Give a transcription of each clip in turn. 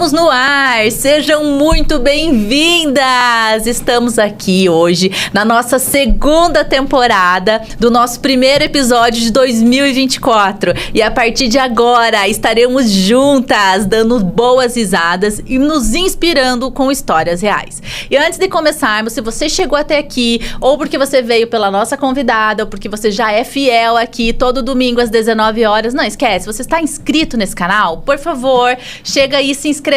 Estamos no ar, sejam muito bem-vindas! Estamos aqui hoje na nossa segunda temporada do nosso primeiro episódio de 2024. E a partir de agora estaremos juntas, dando boas risadas e nos inspirando com histórias reais. E antes de começarmos, se você chegou até aqui, ou porque você veio pela nossa convidada, ou porque você já é fiel aqui todo domingo às 19 horas, não esquece, você está inscrito nesse canal? Por favor, chega aí se inscrevendo,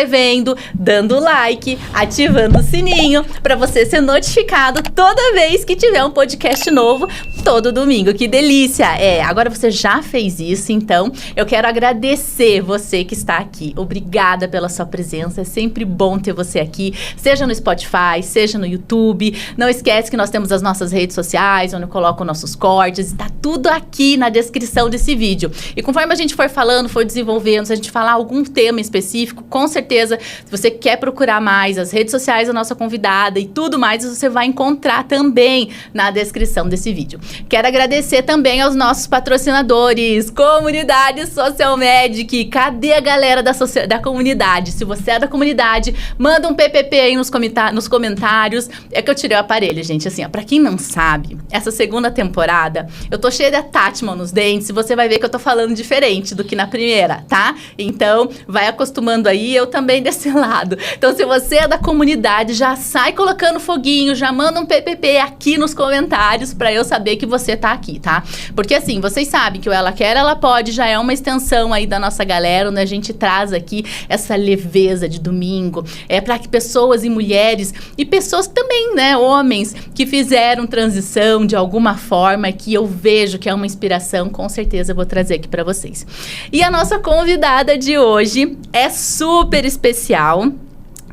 dando like, ativando o sininho para você ser notificado toda vez que tiver um podcast novo todo domingo. Que delícia! Agora você já fez isso, então eu quero agradecer você que está aqui. Obrigada pela sua presença, é sempre bom ter você aqui, seja no Spotify, seja no YouTube. Não esquece que nós temos as nossas redes sociais, onde eu coloco nossos cortes, está tudo aqui na descrição desse vídeo. E conforme a gente for falando, for desenvolvendo, se a gente falar algum tema específico, com certeza, se você quer procurar mais as redes sociais da nossa convidada e tudo mais, você vai encontrar também na descrição desse vídeo. Quero agradecer também aos nossos patrocinadores, Comunidade Social Medic. Cadê a galera da comunidade? Se você é da comunidade, manda um PPP aí nos comentários. É que eu tirei o aparelho, gente. Assim, ó, pra quem não sabe, essa segunda temporada, eu tô cheia de attachment nos dentes e você vai ver que eu tô falando diferente do que na primeira, tá? Então, vai acostumando aí, eu também desse lado. Então, se você é da comunidade, já sai colocando foguinho, já manda um PPP aqui nos comentários pra eu saber que você tá aqui, tá? Porque assim, vocês sabem que o Ela Quer, Ela Pode já é uma extensão aí da nossa galera, onde a gente traz aqui essa leveza de domingo, pra que pessoas e mulheres, e pessoas também, né, homens, que fizeram transição de alguma forma, que eu vejo que é uma inspiração, com certeza eu vou trazer aqui pra vocês. E a nossa convidada de hoje é super especial.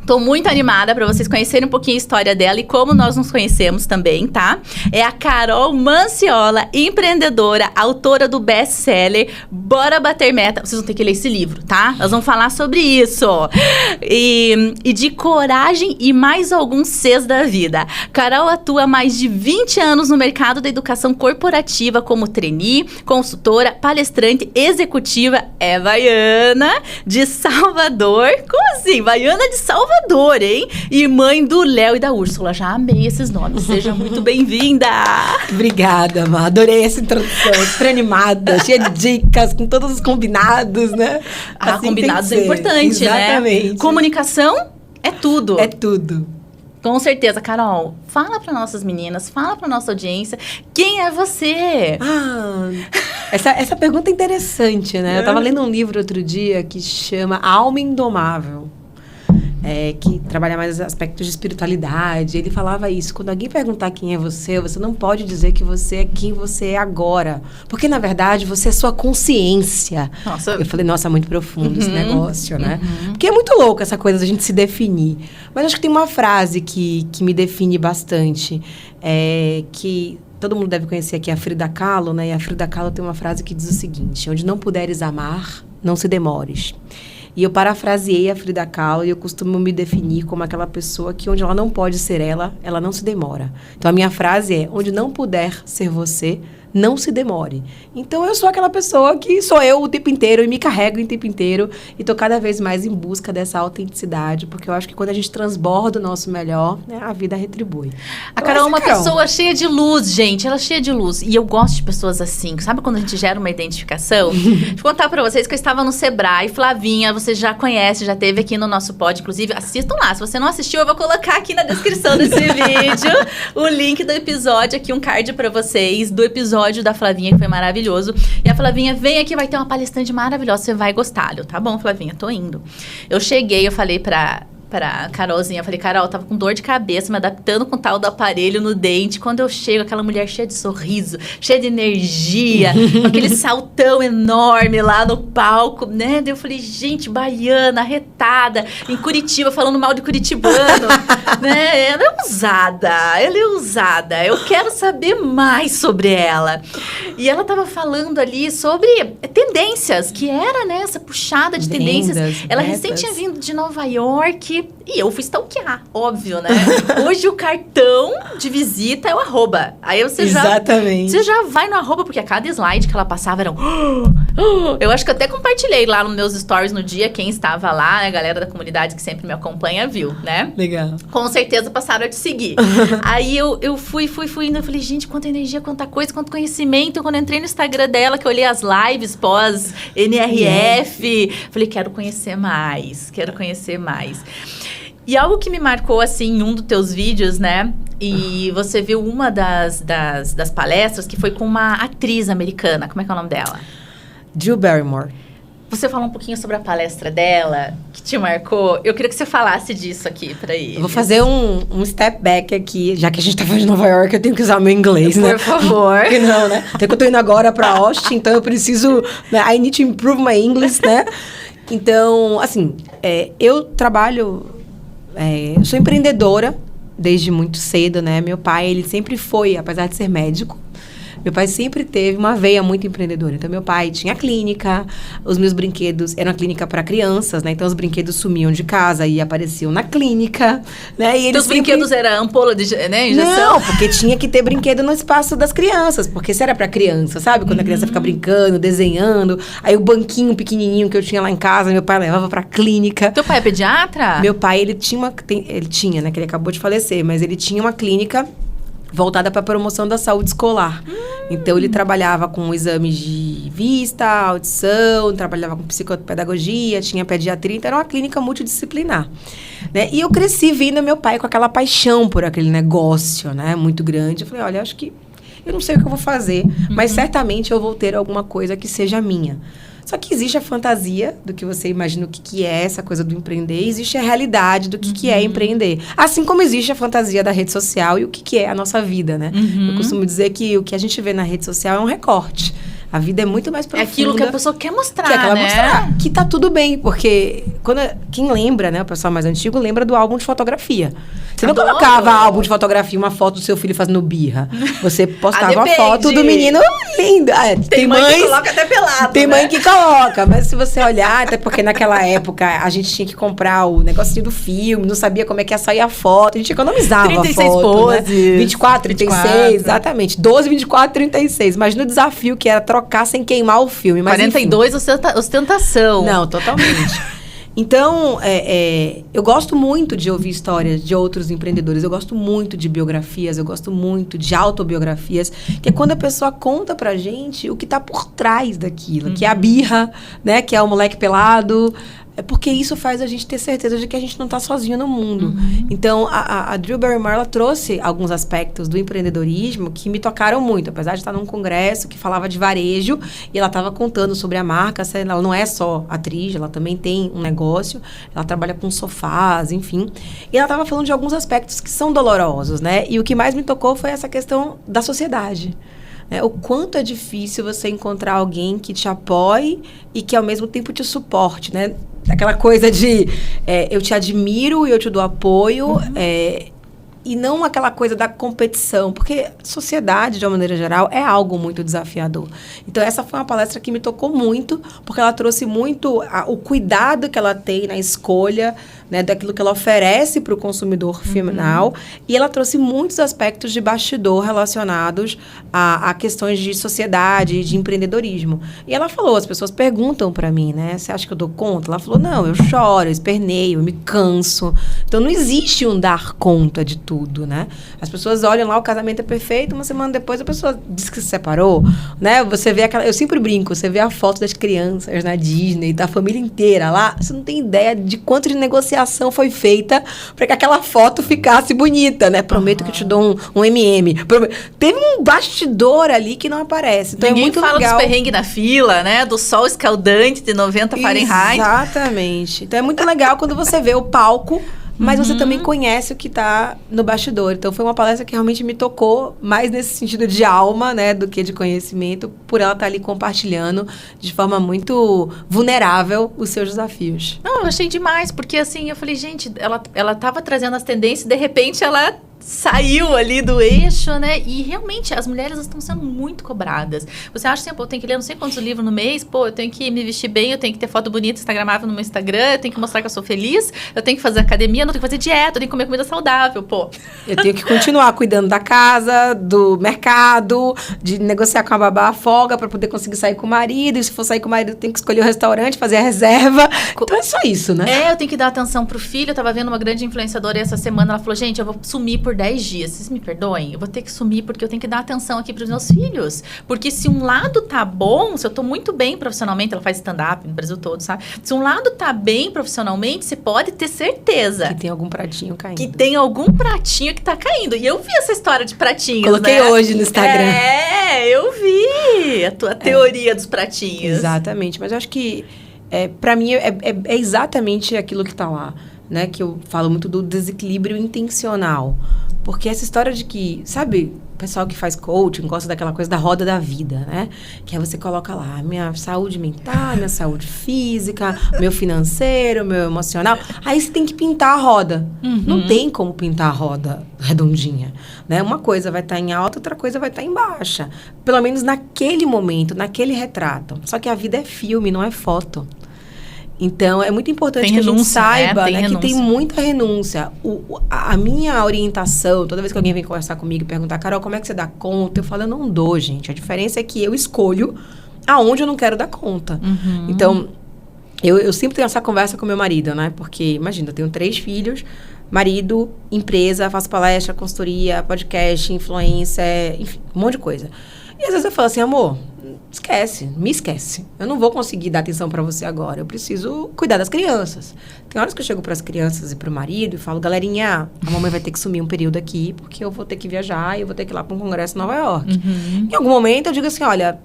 Tô muito animada para vocês conhecerem um pouquinho a história dela e como nós nos conhecemos também, tá? É a Carol Manciola, empreendedora, autora do best-seller Bora Bater Meta. Vocês vão ter que ler esse livro, tá? Nós vamos falar sobre isso. E de coragem e mais alguns Cs da vida. Carol atua há mais de 20 anos no mercado da educação corporativa como trainee, consultora, palestrante, executiva. É baiana de Salvador. Como assim? Baiana de Salvador, hein? E mãe do Léo e da Úrsula. Já amei esses nomes. Seja muito bem-vinda! Obrigada, Má. Adorei essa introdução. Super animada, cheia de dicas, com todos os combinados, né? Assim, combinados é importante, exatamente, né? Comunicação é tudo. É tudo. Com certeza. Carol, fala para nossas meninas, fala para nossa audiência, quem é você? Essa pergunta é interessante, né? Eu tava lendo um livro outro dia que chama A Alma Indomável. Que trabalha mais aspectos de espiritualidade. Ele falava isso: quando alguém perguntar quem é você não pode dizer que você é quem você é agora, porque na verdade você é sua consciência. Nossa. Eu falei, nossa, muito profundo esse negócio, né? Porque é muito louco essa coisa da gente se definir. Mas acho que tem uma frase que me define bastante, que todo mundo deve conhecer aqui, a Frida Kahlo, né? E a Frida Kahlo tem uma frase que diz o seguinte: onde não puderes amar, não se demores. E eu parafraseei a Frida Kahlo e eu costumo me definir como aquela pessoa que onde ela não pode ser ela não se demora. Então, a minha frase é: onde não puder ser você, não se demore. Então, eu sou aquela pessoa que sou eu o tempo inteiro e me carrego o tempo inteiro e tô cada vez mais em busca dessa autenticidade, porque eu acho que quando a gente transborda o nosso melhor, né, a vida retribui. A Carol é uma pessoa cheia de luz, gente. Ela é cheia de luz. E eu gosto de pessoas assim. Sabe quando a gente gera uma identificação? Deixa eu contar pra vocês que eu estava no Sebrae. Flavinha, você já conhece, já teve aqui no nosso pod. Inclusive, assistam lá. Se você não assistiu, eu vou colocar aqui na descrição desse vídeo o link do episódio, aqui um card pra vocês, do episódio da Flavinha, que foi maravilhoso. E a Flavinha, vem aqui, vai ter uma palestrante maravilhosa, você vai gostar. Tá bom, Flavinha, tô indo. Eu cheguei, eu falei pra Carolzinha, eu falei: Carol, tava com dor de cabeça, me adaptando com o tal do aparelho no dente. Quando eu chego, aquela mulher cheia de sorriso, cheia de energia, com aquele saltão enorme lá no palco, né? Daí eu falei: gente, baiana, arretada, em Curitiba, falando mal de curitibano, né? Ela é ousada, eu quero saber mais sobre ela. E ela tava falando ali sobre tendências, que era, né, essa puxada de tendências. Ela recém tinha vindo de Nova York, E eu fui stalkear, óbvio, né? Hoje o cartão de visita é o @. Aí você Exatamente. Você já vai no @, porque a cada slide que ela passava eram Eu acho que eu até compartilhei lá nos meus stories no dia, quem estava lá, né, a galera da comunidade que sempre me acompanha viu, né? Legal. Com certeza passaram a te seguir. Aí eu fui indo, eu falei, gente, quanta energia, quanta coisa, quanto conhecimento. Quando eu entrei no Instagram dela, que eu olhei as lives pós-NRF, falei, quero conhecer mais. E algo que me marcou, assim, em um dos teus vídeos, né? E você viu uma das palestras que foi com uma atriz americana. Como é que é o nome dela? Drew Barrymore. Você falou um pouquinho sobre a palestra dela, que te marcou. Eu queria que você falasse disso aqui pra eles. Eu vou fazer um step back aqui, já que a gente tá falando de Nova York, eu tenho que usar o meu inglês, né? Por favor. Porque não, né? Até que eu tô indo agora pra Austin, então eu preciso... Né? I need to improve my English, né? Então, assim, eu trabalho... eu sou empreendedora desde muito cedo, né? Meu pai, ele sempre foi, apesar de ser médico, meu pai sempre teve uma veia muito empreendedora. Então, meu pai tinha clínica, os meus brinquedos... Era uma clínica para crianças, né? Então, os brinquedos sumiam de casa e apareciam na clínica, né? E os brinquedos eram ampola de injeção? Não, porque tinha que ter brinquedo no espaço das crianças. Porque se era para criança, sabe? Quando a criança fica brincando, desenhando. Aí, o banquinho pequenininho que eu tinha lá em casa, meu pai levava para clínica. Teu pai é pediatra? Meu pai, ele tinha, né? Que ele acabou de falecer. Mas ele tinha uma clínica voltada para a promoção da saúde escolar. Então, ele trabalhava com exames de vista, audição, trabalhava com psicopedagogia, tinha pediatria, então era uma clínica multidisciplinar, né? E eu cresci vendo meu pai com aquela paixão por aquele negócio, né? Muito grande. Eu falei, olha, acho que eu não sei o que eu vou fazer, mas certamente eu vou ter alguma coisa que seja minha. Só que existe a fantasia do que você imagina o que é essa coisa do empreender, existe a realidade do que é empreender. Assim como existe a fantasia da rede social e o que é a nossa vida, né? Eu costumo dizer que o que a gente vê na rede social é um recorte. A vida é muito mais profunda. É aquilo que a pessoa quer mostrar, que ela né? mostrar que tá tudo bem, porque quem lembra, né, o pessoal mais antigo lembra do álbum de fotografia. Você não colocava álbum de fotografia, uma foto do seu filho fazendo birra. Você postava a foto do menino lindo. Tem mãe que coloca até pelado, Tem mãe que coloca, mas se você olhar, até porque naquela época a gente tinha que comprar o negocinho do filme, não sabia como é que ia sair a foto, a gente economizava 36 a foto, poses. Né? 24, 36, exatamente. 12, 24, 36. Imagina o desafio que era trocar sem queimar o filme. Mas 42, ostentação. Não, totalmente. Então, eu gosto muito de ouvir histórias de outros empreendedores. Eu gosto muito de biografias, eu gosto muito de autobiografias, que é quando a pessoa conta pra gente o que tá por trás daquilo, que é a birra, né? Que é o moleque pelado. É porque isso faz a gente ter certeza de que a gente não está sozinho no mundo. Então, a Drew Barrymore, ela trouxe alguns aspectos do empreendedorismo que me tocaram muito. Apesar de estar num congresso que falava de varejo, e ela estava contando sobre a marca. Ela não é só atriz, ela também tem um negócio. Ela trabalha com sofás, enfim. E ela estava falando de alguns aspectos que são dolorosos, né? E o que mais me tocou foi essa questão da sociedade. O quanto é difícil você encontrar alguém que te apoie e que, ao mesmo tempo, te suporte, né? Aquela coisa de eu te admiro e eu te dou apoio, e não aquela coisa da competição, porque sociedade, de uma maneira geral, é algo muito desafiador. Então, essa foi uma palestra que me tocou muito, porque ela trouxe muito o cuidado que ela tem na escolha, né, daquilo que ela oferece para o consumidor final, e ela trouxe muitos aspectos de bastidor relacionados a questões de sociedade, de empreendedorismo. E ela falou, as pessoas perguntam para mim, né, você acha que eu dou conta? Ela falou, não, eu choro, eu esperneio, eu me canso. Então, não existe um dar conta de tudo, né? As pessoas olham lá, o casamento é perfeito, uma semana depois a pessoa diz que se separou, né? Você vê eu sempre brinco, você vê a foto das crianças na Disney, da família inteira lá, você não tem ideia de quanto de negociação foi feita para que aquela foto ficasse bonita, né? Prometo que eu te dou um MM. Teve um bastidor ali que não aparece. Então, ninguém é muito fala legal. Dos perrengues na fila, né? Do sol escaldante de 90 Fahrenheit. Exatamente. Então, é muito legal quando você vê o palco, mas você também conhece o que está no bastidor. Então, foi uma palestra que realmente me tocou mais nesse sentido de alma, né, do que de conhecimento, por ela estar ali compartilhando de forma muito vulnerável os seus desafios. Não, eu achei demais, porque assim, eu falei, gente, ela tava trazendo as tendências, de repente ela saiu ali do eixo, né? E realmente as mulheres estão sendo muito cobradas. Você acha assim, pô, eu tenho que ler não sei quantos livros no mês, pô, eu tenho que me vestir bem, eu tenho que ter foto bonita, instagramável no meu Instagram, eu tenho que mostrar que eu sou feliz, eu tenho que fazer academia, eu não tenho que fazer dieta, eu tenho que comer comida saudável, pô. Eu tenho que continuar cuidando da casa, do mercado, de negociar com a babá a folga para poder conseguir sair com o marido. E se for sair com o marido, eu tenho que escolher o restaurante, fazer a reserva. Então é só isso, né? Eu tenho que dar atenção pro filho. Eu tava vendo uma grande influenciadora essa semana, ela falou, gente, eu vou sumir por 10 dias. Vocês me perdoem? Eu vou ter que sumir porque eu tenho que dar atenção aqui pros meus filhos. Porque se um lado tá bom, se eu tô muito bem profissionalmente, ela faz stand-up no Brasil todo, sabe? Se um lado tá bem profissionalmente, você pode ter certeza Que tem algum pratinho caindo. que tem algum pratinho que tá caindo. E eu vi essa história de pratinhos, Coloquei hoje no Instagram. Eu vi a tua teoria dos pratinhos. Exatamente. Mas eu acho que, para mim, é exatamente aquilo que tá lá, né? Que eu falo muito do desequilíbrio intencional. Porque essa história de que, sabe, o pessoal que faz coaching gosta daquela coisa da roda da vida, né? Que aí você coloca lá, minha saúde mental, minha saúde física, meu financeiro, meu emocional. Aí você tem que pintar a roda. Não tem como pintar a roda redondinha, né? Uma coisa vai estar em alta, outra coisa vai estar em baixa. Pelo menos naquele momento, naquele retrato. Só que a vida é filme, não é foto. Então, é muito importante que a gente saiba, né, que tem muita renúncia. A minha orientação, toda vez que alguém vem conversar comigo e perguntar, Carol, como é que você dá conta? Eu falo, eu não dou, gente. A diferença é que eu escolho aonde eu não quero dar conta. Então, eu sempre tenho essa conversa com meu marido, né? Porque, imagina, eu tenho 3 filhos, marido, empresa, faço palestra, consultoria, podcast, influência, enfim, um monte de coisa. E às vezes eu falo assim, amor, me esquece. Eu não vou conseguir dar atenção pra você agora. Eu preciso cuidar das crianças. Tem horas que eu chego pras crianças e pro marido e falo, galerinha, a mamãe vai ter que sumir um período aqui, porque eu vou ter que viajar e eu vou ter que ir lá pra um congresso em Nova York. Em algum momento eu digo assim, olha,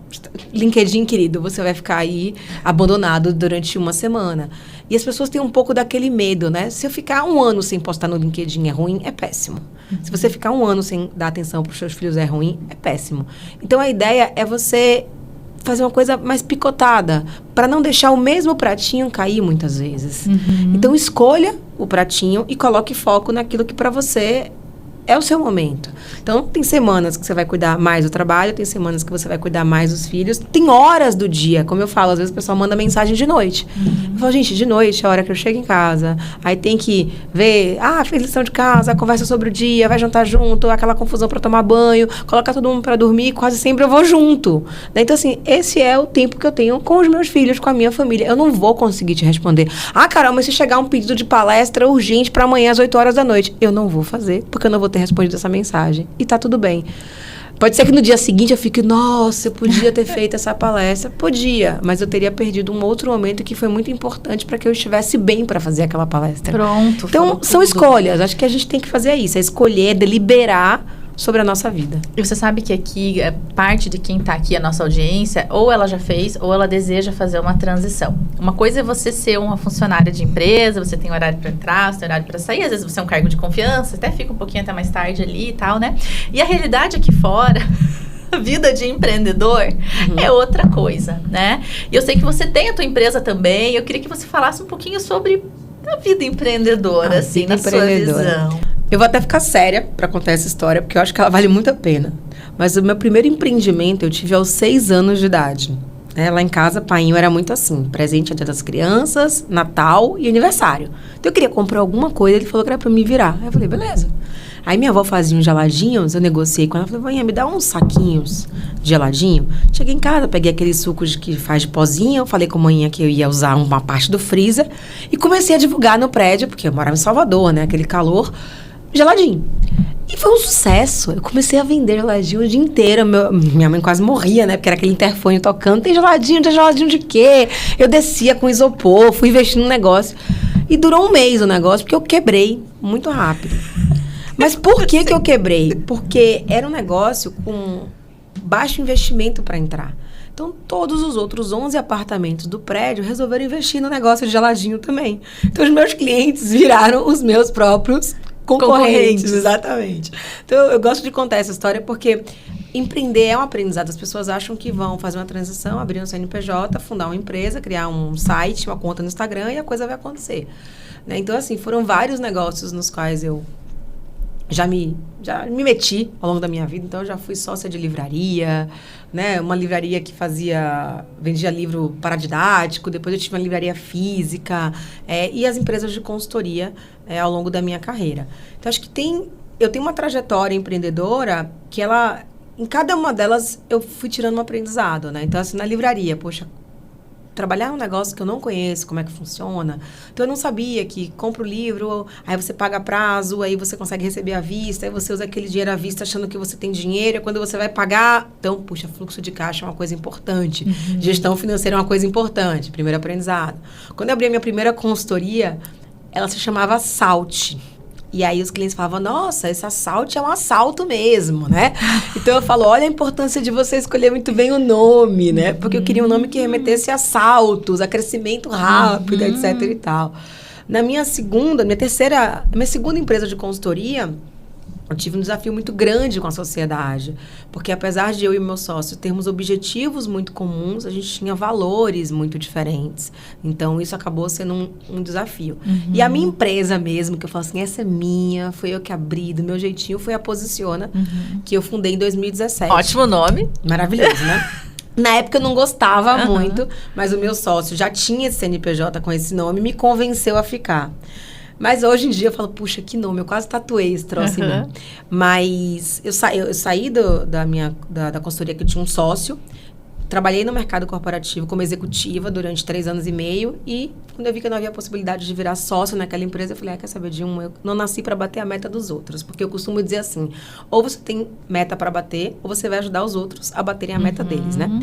LinkedIn, querido, você vai ficar aí abandonado durante uma semana. E as pessoas têm um pouco daquele medo, né? Se eu ficar 1 ano sem postar no LinkedIn é ruim, é péssimo. Se você ficar 1 ano sem dar atenção pros seus filhos é ruim, é péssimo. Então a ideia é você fazer uma coisa mais picotada, para não deixar o mesmo pratinho cair muitas vezes. Então, escolha o pratinho e coloque foco naquilo que para você é o seu momento. Então, tem semanas que você vai cuidar mais do trabalho, tem semanas que você vai cuidar mais dos filhos, tem horas do dia, como eu falo, às vezes o pessoal manda mensagem de noite. Eu falo, gente, de noite é a hora que eu chego em casa, aí tem que ver, fez lição de casa, conversa sobre o dia, vai jantar junto, aquela confusão para tomar banho, colocar todo mundo para dormir, quase sempre eu vou junto. Então, assim, esse é o tempo que eu tenho com os meus filhos, com a minha família. Eu não vou conseguir te responder. Carol, mas se chegar um pedido de palestra urgente para amanhã às 8 horas da noite, eu não vou fazer, porque eu não vou ter respondido essa mensagem. E tá tudo bem. Pode ser que no dia seguinte eu fique, nossa, eu podia ter feito essa palestra. Podia, mas eu teria perdido um outro momento que foi muito importante para que eu estivesse bem para fazer aquela palestra. Pronto. Então, são escolhas. Acho que a gente tem que fazer isso. É escolher, deliberar sobre a nossa vida. E você sabe que aqui, parte de quem está aqui, a nossa audiência, ou ela já fez, ou ela deseja fazer uma transição. Uma coisa é você ser uma funcionária de empresa, você tem horário para entrar, você tem horário para sair, às vezes você é um cargo de confiança, até fica um pouquinho até mais tarde ali e tal, né? E a realidade aqui fora, a vida de empreendedor é outra coisa, né? E eu sei que você tem a tua empresa também, eu queria que você falasse um pouquinho sobre a vida empreendedora, assim, na sua visão. Eu vou até ficar séria para contar essa história, porque eu acho que ela vale muito a pena. Mas o meu primeiro empreendimento eu tive aos 6 anos de idade. Lá em casa, painho era muito assim, presente Dia das Crianças, Natal e aniversário. Então eu queria comprar alguma coisa, ele falou que era para me virar. Aí eu falei, beleza. Aí minha avó fazia uns geladinhos, eu negociei com ela, falei, vó, me dá uns saquinhos de geladinho. Cheguei em casa, peguei aqueles sucos que faz de pozinho, falei com a manhã que eu ia usar uma parte do freezer e comecei a divulgar no prédio, porque eu morava em Salvador, né, aquele calor, geladinho. E foi um sucesso. Eu comecei a vender geladinho o dia inteiro. Minha mãe quase morria, né? Porque era aquele interfone tocando. Tem geladinho de quê? Eu descia com isopor, fui investindo no negócio. E durou 1 mês o negócio, porque eu quebrei muito rápido. Mas por que eu quebrei? Porque era um negócio com baixo investimento para entrar. Então, todos os outros 11 apartamentos do prédio resolveram investir no negócio de geladinho também. Então, os meus clientes viraram os meus próprios concorrentes, exatamente. Então, eu gosto de contar essa história porque empreender é um aprendizado. As pessoas acham que vão fazer uma transição, abrir um CNPJ, fundar uma empresa, criar um site, uma conta no Instagram e a coisa vai acontecer. Né? Então, assim, foram vários negócios nos quais eu já me meti ao longo da minha vida, então eu já fui sócia de livraria, né? Uma livraria que vendia livro paradidático, depois eu tive uma livraria física, e as empresas de consultoria ao longo da minha carreira. Então, acho que eu tenho uma trajetória empreendedora que em cada uma delas, eu fui tirando um aprendizado, né? Então, assim, na livraria, poxa, trabalhar um negócio que eu não conheço, como é que funciona. Então, eu não sabia que compra o livro, aí você paga prazo, aí você consegue receber à vista, aí você usa aquele dinheiro à vista achando que você tem dinheiro, e quando você vai pagar... Então, puxa, fluxo de caixa é uma coisa importante. Uhum. Gestão financeira é uma coisa importante. Primeiro aprendizado. Quando eu abri a minha primeira consultoria, ela se chamava Salt. E aí os clientes falavam, nossa, esse assalto é um assalto mesmo, né? Então eu falo, olha a importância de você escolher muito bem o nome, né? Porque eu queria um nome que remetesse a assaltos, a crescimento rápido, etc e tal. Na minha segunda empresa de consultoria, eu tive um desafio muito grande com a sociedade, porque apesar de eu e meu sócio termos objetivos muito comuns, a gente tinha valores muito diferentes. Então, isso acabou sendo um desafio. Uhum. E a minha empresa mesmo, que eu falo assim, essa é minha, foi eu que abri, do meu jeitinho, foi a Posiciona, que eu fundei em 2017. Ótimo nome. Maravilhoso, né? Na época eu não gostava muito, mas o meu sócio já tinha esse CNPJ com esse nome e me convenceu a ficar. Mas hoje em dia eu falo, puxa, que nome, eu quase tatuei esse troço em mim. Mas eu saí da consultoria que eu tinha um sócio, trabalhei no mercado corporativo como executiva durante 3 anos e meio e quando eu vi que não havia possibilidade de virar sócio naquela empresa, eu falei, quer saber de eu não nasci para bater a meta dos outros, porque eu costumo dizer assim, ou você tem meta para bater, ou você vai ajudar os outros a baterem a meta deles, né?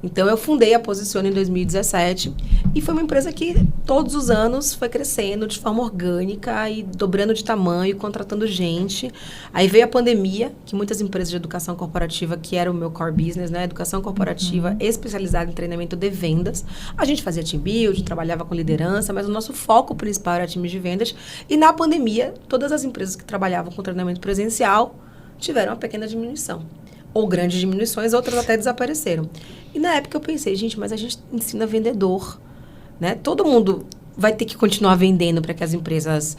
Então, eu fundei a Posiciona em 2017 e foi uma empresa que todos os anos foi crescendo de forma orgânica e dobrando de tamanho, contratando gente. Aí veio a pandemia, que muitas empresas de educação corporativa, que era o meu core business, né? Educação corporativa especializada em treinamento de vendas. A gente fazia team building, trabalhava com liderança, mas o nosso foco principal era time de vendas. E na pandemia, todas as empresas que trabalhavam com treinamento presencial tiveram uma pequena diminuição. Ou grandes diminuições, outras até desapareceram. E na época eu pensei, gente, mas a gente ensina vendedor, né? Todo mundo vai ter que continuar vendendo para que as empresas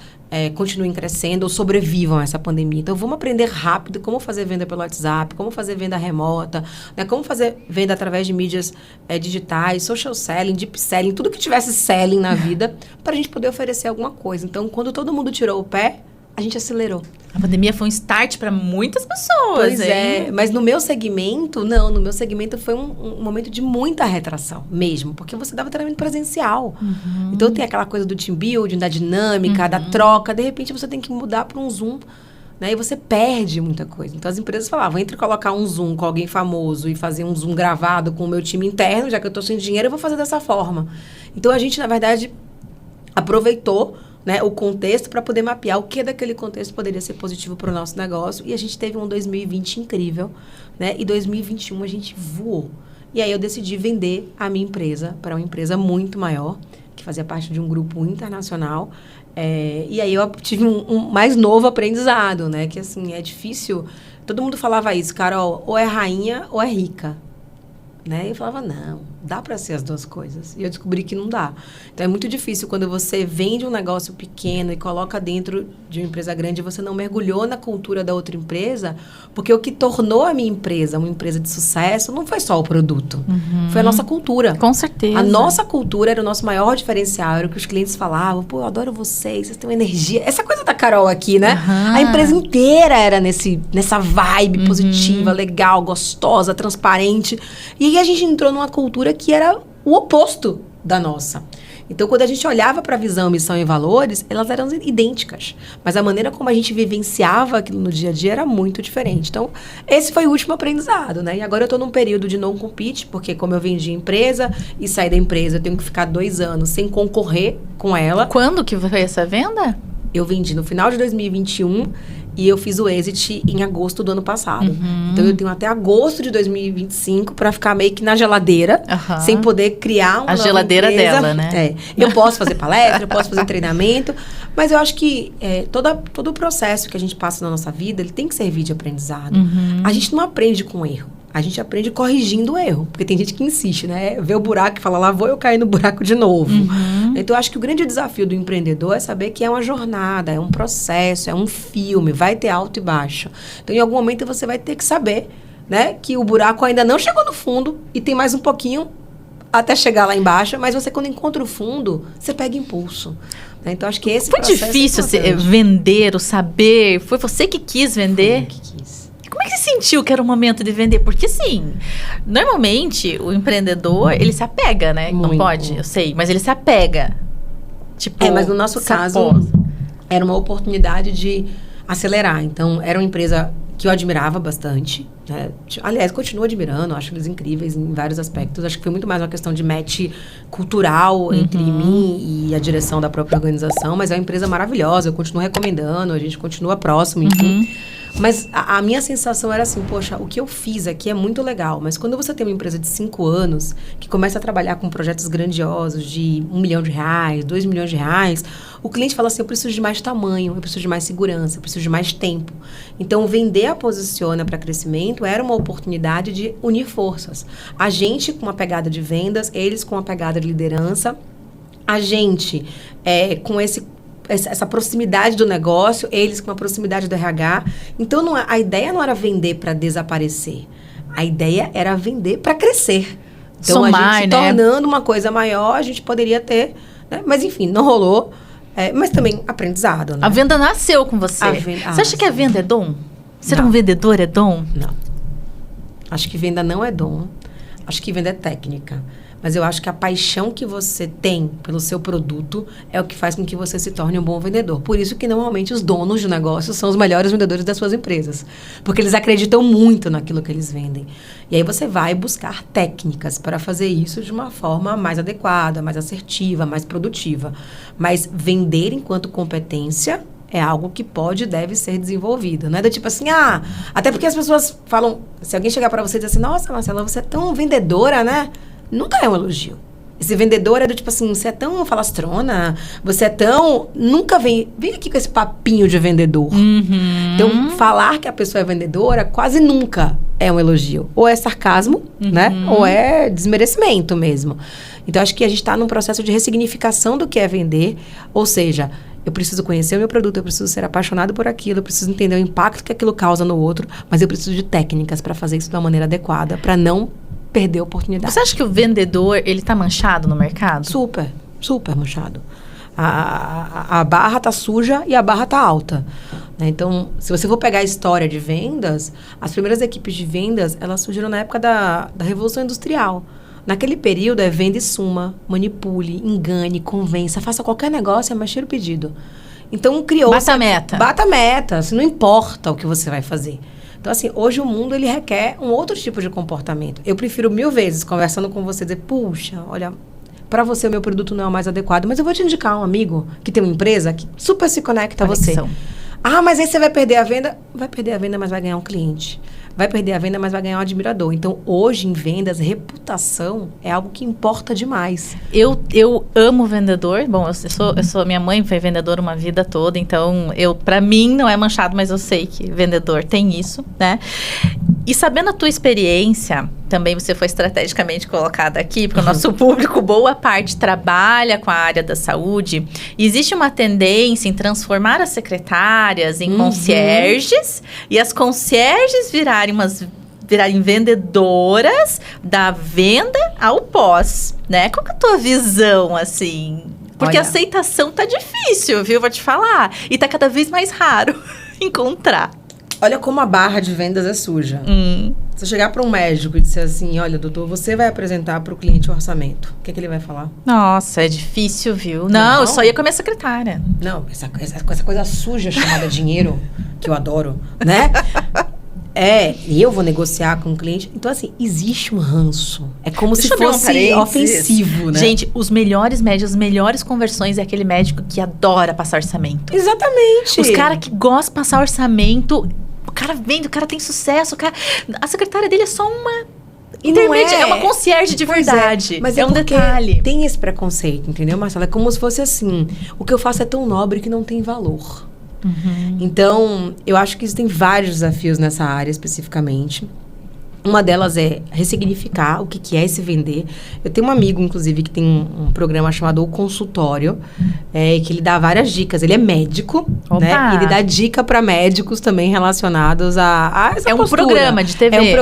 continuem crescendo ou sobrevivam a essa pandemia. Então, vamos aprender rápido como fazer venda pelo WhatsApp, como fazer venda remota, né? Como fazer venda através de mídias digitais, social selling, deep selling, tudo que tivesse selling na vida, para a gente poder oferecer alguma coisa. Então, quando todo mundo tirou o pé, a gente acelerou. A pandemia foi um start para muitas pessoas. Pois é, mas no meu segmento, não. No meu segmento foi um momento de muita retração mesmo, porque você dava treinamento presencial. Então tem aquela coisa do team building, da dinâmica, da troca. De repente você tem que mudar para um Zoom, né? E você perde muita coisa. Então as empresas falavam, entre colocar um Zoom com alguém famoso e fazer um Zoom gravado com o meu time interno, já que eu estou sem dinheiro, eu vou fazer dessa forma. Então a gente, na verdade, aproveitou, né, o contexto para poder mapear o que daquele contexto poderia ser positivo para o nosso negócio. E a gente teve um 2020 incrível, né? E 2021 a gente voou. E aí eu decidi vender a minha empresa para uma empresa muito maior, que fazia parte de um grupo internacional. E aí eu tive um mais novo aprendizado, né? Que assim, é difícil. Todo mundo falava isso, Carol, ou é rainha ou é rica. Né? E eu falava, não, dá para ser as duas coisas. E eu descobri que não dá. Então, é muito difícil quando você vende um negócio pequeno e coloca dentro de uma empresa grande e você não mergulhou na cultura da outra empresa, porque o que tornou a minha empresa uma empresa de sucesso não foi só o produto, foi a nossa cultura. Com certeza. A nossa cultura era o nosso maior diferencial, era o que os clientes falavam, pô, eu adoro vocês têm uma energia. Essa coisa da Carol aqui, né? A empresa inteira era nessa vibe positiva, legal, gostosa, transparente. E aí a gente entrou numa cultura que era o oposto da nossa. Então, quando a gente olhava para a visão, missão e valores, elas eram idênticas. Mas a maneira como a gente vivenciava aquilo no dia a dia era muito diferente. Então, esse foi o último aprendizado, né? E agora eu estou num período de não compete, porque como eu vendi empresa e saí da empresa, eu tenho que ficar 2 anos sem concorrer com ela. Quando que foi essa venda? Eu vendi no final de 2021 e eu fiz o exit em agosto do ano passado. Então, eu tenho até agosto de 2025 para ficar meio que na geladeira, sem poder criar uma a geladeira empresa dela, né? Eu posso fazer palestra, eu posso fazer treinamento, mas eu acho que todo o processo que a gente passa na nossa vida, ele tem que servir de aprendizado. A gente não aprende com erro. A gente aprende corrigindo o erro. Porque tem gente que insiste, né? Vê o buraco e fala, lá vou eu cair no buraco de novo. Então, eu acho que o grande desafio do empreendedor é saber que é uma jornada, é um processo, é um filme, vai ter alto e baixo. Então, em algum momento, você vai ter que saber, né, que o buraco ainda não chegou no fundo e tem mais um pouquinho até chegar lá embaixo, mas você, quando encontra o fundo, você pega impulso. Né? Então, acho que esse Foi difícil vender, o saber? Foi você que quis vender? Foi eu que quis. Como é que você sentiu que era o momento de vender? Porque, assim, normalmente, o empreendedor, ele se apega, né? Muito. Não pode, eu sei, mas ele se apega. Tipo, mas no nosso caso, era uma oportunidade de acelerar. Então, era uma empresa que eu admirava bastante. Né? Aliás, continuo admirando, acho eles incríveis em vários aspectos. Acho que foi muito mais uma questão de match cultural entre mim e a direção da própria organização, mas é uma empresa maravilhosa, eu continuo recomendando, a gente continua próximo, enfim. Mas a minha sensação era assim, poxa, o que eu fiz aqui é muito legal, mas quando você tem uma empresa de 5 anos, que começa a trabalhar com projetos grandiosos de R$1 milhão, R$2 milhões, o cliente fala assim, eu preciso de mais tamanho, eu preciso de mais segurança, eu preciso de mais tempo. Então, vender a Posiciona para crescimento era uma oportunidade de unir forças. A gente com uma pegada de vendas, eles com uma pegada de liderança, a gente com essa proximidade do negócio, eles com a proximidade do RH. Então, a ideia não era vender para desaparecer. A ideia era vender para crescer. Então, somar, a gente tornando uma coisa maior, a gente poderia ter... Né? Mas, enfim, não rolou. Mas também aprendizado, né? A venda nasceu com você. Você acha que a venda é dom? Ser um vendedor é dom? Não. Acho que venda não é dom. Acho que venda é técnica. Mas eu acho que a paixão que você tem pelo seu produto é o que faz com que você se torne um bom vendedor. Por isso que, normalmente, os donos de negócios são os melhores vendedores das suas empresas. Porque eles acreditam muito naquilo que eles vendem. E aí você vai buscar técnicas para fazer isso de uma forma mais adequada, mais assertiva, mais produtiva. Mas vender enquanto competência é algo que pode e deve ser desenvolvido. Não é do tipo assim, até porque as pessoas falam... Se alguém chegar para você e dizer assim, nossa, Marcela, você é tão vendedora, né? Nunca é um elogio. Esse vendedor é do tipo assim, você é tão falastrona, você é tão... Nunca vem aqui com esse papinho de vendedor. Então, falar que a pessoa é vendedora quase nunca é um elogio. Ou é sarcasmo, né? Ou é desmerecimento mesmo. Então, acho que a gente está num processo de ressignificação do que é vender. Ou seja, eu preciso conhecer o meu produto, eu preciso ser apaixonado por aquilo, eu preciso entender o impacto que aquilo causa no outro, mas eu preciso de técnicas para fazer isso de uma maneira adequada, para não perder a oportunidade. Você acha que o vendedor, ele tá manchado no mercado? Super, super manchado. A barra tá suja e a barra tá alta. Né? Então, se você for pegar a história de vendas, as primeiras equipes de vendas, elas surgiram na época da Revolução Industrial. Naquele período, venda e suma, manipule, engane, convença, faça qualquer negócio, mas tira o pedido. Então, criou... Bata a meta. Bata a meta, assim, não importa o que você vai fazer. Então, assim, hoje o mundo, ele requer um outro tipo de comportamento. Eu prefiro 1000 vezes, conversando com você, dizer, puxa, olha, para você o meu produto não é o mais adequado, mas eu vou te indicar um amigo que tem uma empresa que super se conecta a você. Mas aí você vai perder a venda? Vai perder a venda, mas vai ganhar um cliente. Vai perder a venda, mas vai ganhar um admirador. Então, hoje, em vendas, reputação é algo que importa demais. Eu amo vendedor. Bom, minha mãe foi vendedora uma vida toda, então, para mim, não é manchado, mas eu sei que vendedor tem isso, né? E sabendo a tua experiência, também você foi estrategicamente colocada aqui, porque o nosso público, boa parte, trabalha com a área da saúde. Existe uma tendência em transformar as secretárias em concierges, e as concierges virarem vendedoras da venda ao pós, né? Qual que é a tua visão, assim? Porque a aceitação tá difícil, viu? Vou te falar. E tá cada vez mais raro encontrar. Olha como a barra de vendas é suja. Se eu chegar para um médico e disser assim, olha, doutor, você vai apresentar para o cliente o orçamento. O que ele vai falar? Nossa, é difícil, viu? Não, eu só ia com a minha secretária. Não, essa coisa suja chamada dinheiro, que eu adoro, né? E eu vou negociar com o cliente. Então, assim, existe um ranço. É como se fosse ofensivo, né? Gente, os melhores médicos, as melhores conversões é aquele médico que adora passar orçamento. Exatamente. Os caras que gostam de passar orçamento, o cara vende, o cara tem sucesso, a secretária dele é só uma... intermédia, é uma concierge de verdade. Mas é um detalhe. Tem esse preconceito, entendeu, Marcela? É como se fosse assim, o que eu faço é tão nobre que não tem valor. Então, eu acho que existem vários desafios nessa área especificamente. Uma delas é ressignificar o que é se vender. Eu tenho um amigo, inclusive, que tem um programa chamado O Consultório, que ele dá várias dicas. Ele é médico, né? E ele dá dica para médicos também relacionados a essa postura. Programa de TV? É um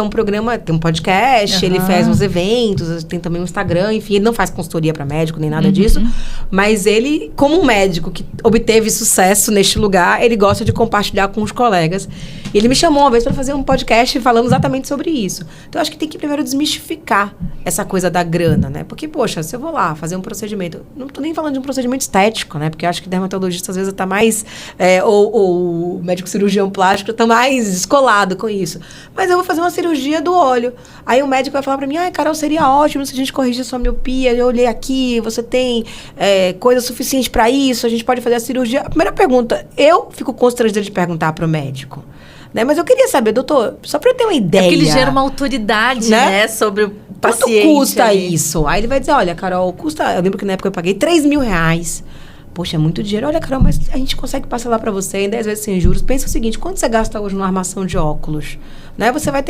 programa, tem um podcast, ele faz uns eventos, tem também um Instagram, enfim, ele não faz consultoria para médico, nem nada disso, mas ele, como um médico que obteve sucesso neste lugar, ele gosta de compartilhar com os colegas. E ele me chamou uma vez para fazer um podcast falando exatamente sobre isso. Então, eu acho que tem que primeiro desmistificar essa coisa da grana, né? Porque, poxa, se eu vou lá fazer um procedimento... Não tô nem falando de um procedimento estético, né? Porque eu acho que dermatologista, às vezes, tá mais... ou o médico cirurgião plástico tá mais descolado com isso. Mas eu vou fazer uma cirurgia do olho. Aí o médico vai falar pra mim, Carol, seria ótimo se a gente corrigir a sua miopia. Eu olhei aqui, você tem coisa suficiente pra isso, a gente pode fazer a cirurgia. A primeira pergunta, eu fico constrangida de perguntar pro médico. Né? Mas eu queria saber, doutor, só para eu ter uma ideia... É porque ele gera uma autoridade, né? Sobre o paciente. Quanto custa isso? Aí ele vai dizer, olha, Carol, custa... Eu lembro que na época eu paguei R$3.000. Poxa, é muito dinheiro. Olha, Carol, mas a gente consegue passar lá para você em 10 vezes sem juros. Pensa o seguinte, quanto você gasta hoje numa armação de óculos? Né? Você vai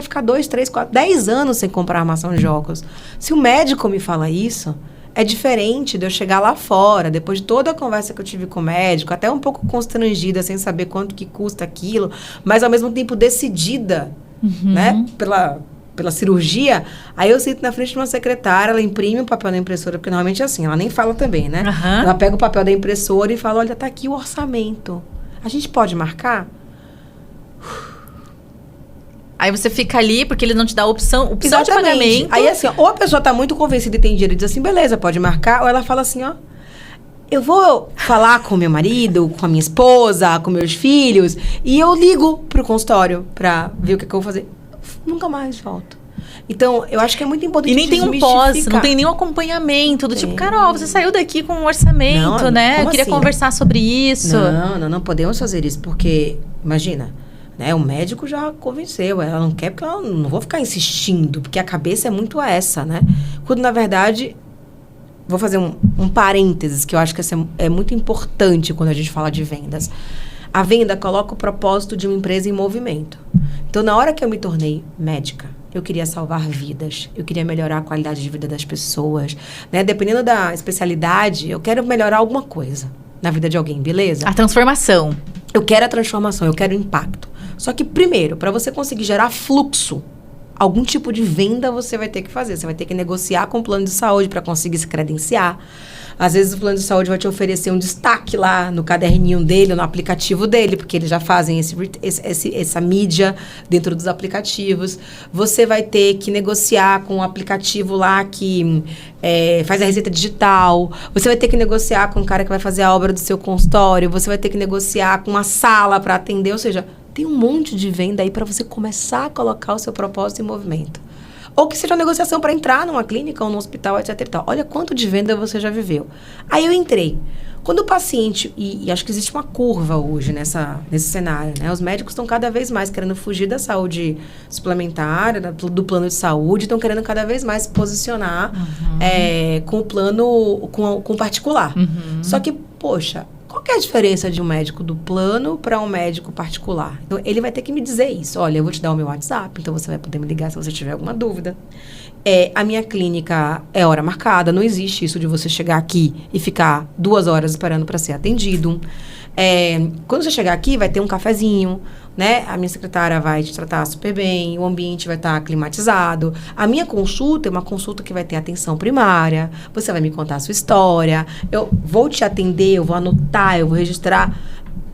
ficar 2, 3, 4, 10 anos sem comprar armação de óculos. Se o médico me fala isso... É diferente de eu chegar lá fora, depois de toda a conversa que eu tive com o médico, até um pouco constrangida, sem saber quanto que custa aquilo, mas ao mesmo tempo decidida, né, pela cirurgia. Aí eu sinto na frente de uma secretária, ela imprime o papel da impressora, porque normalmente é assim, ela nem fala também, né? Ela pega o papel da impressora e fala, olha, tá aqui o orçamento. A gente pode marcar? Aí você fica ali, porque ele não te dá opção de pagamento. Aí assim, ou a pessoa tá muito convencida e tem dinheiro e diz assim, beleza, pode marcar. Ou ela fala assim, eu vou falar com meu marido, com a minha esposa, com meus filhos, e eu ligo pro consultório pra ver o que eu vou fazer. Nunca mais volto. Então, eu acho que é muito importante. E nem tem um pós, não tem nenhum acompanhamento do tipo, Carol, você saiu daqui com um orçamento, né? Eu queria assim? Conversar sobre isso. Não podemos fazer isso, porque, imagina... Né, o médico já convenceu, ela não quer porque ela não vou ficar insistindo, porque a cabeça é muito essa, né? Quando, na verdade, vou fazer um parênteses, que eu acho que é muito importante quando a gente fala de vendas. A venda coloca o propósito de uma empresa em movimento. Então, na hora que eu me tornei médica, eu queria salvar vidas, eu queria melhorar a qualidade de vida das pessoas, né? Dependendo da especialidade, eu quero melhorar alguma coisa na vida de alguém, beleza? A transformação. Eu quero a transformação, eu quero o impacto. Só que, primeiro, para você conseguir gerar fluxo, algum tipo de venda você vai ter que fazer. Você vai ter que negociar com o plano de saúde para conseguir se credenciar. Às vezes, o plano de saúde vai te oferecer um destaque lá no caderninho dele, no aplicativo dele, porque eles já fazem essa mídia dentro dos aplicativos. Você vai ter que negociar com o aplicativo lá que faz a receita digital. Você vai ter que negociar com o cara que vai fazer a obra do seu consultório. Você vai ter que negociar com uma sala para atender. Ou seja, tem um monte de venda aí para você começar a colocar o seu propósito em movimento. Ou que seja uma negociação para entrar numa clínica ou num hospital, etc e tal. Olha quanto de venda você já viveu. Aí eu entrei. Quando o paciente... E acho que existe uma curva hoje nesse cenário, né? Os médicos estão cada vez mais querendo fugir da saúde suplementar, do plano de saúde, estão querendo cada vez mais se posicionar com o plano, com o particular. Só que, poxa... Qual que é a diferença de um médico do plano para um médico particular? Então, ele vai ter que me dizer isso. Olha, eu vou te dar o meu WhatsApp, então você vai poder me ligar se você tiver alguma dúvida. A minha clínica é hora marcada, não existe isso de você chegar aqui e ficar 2 horas esperando para ser atendido. Quando você chegar aqui, vai ter um cafezinho, né? A minha secretária vai te tratar super bem, o ambiente vai estar climatizado. A minha consulta é uma consulta que vai ter atenção primária, você vai me contar a sua história, eu vou te atender, eu vou anotar, eu vou registrar.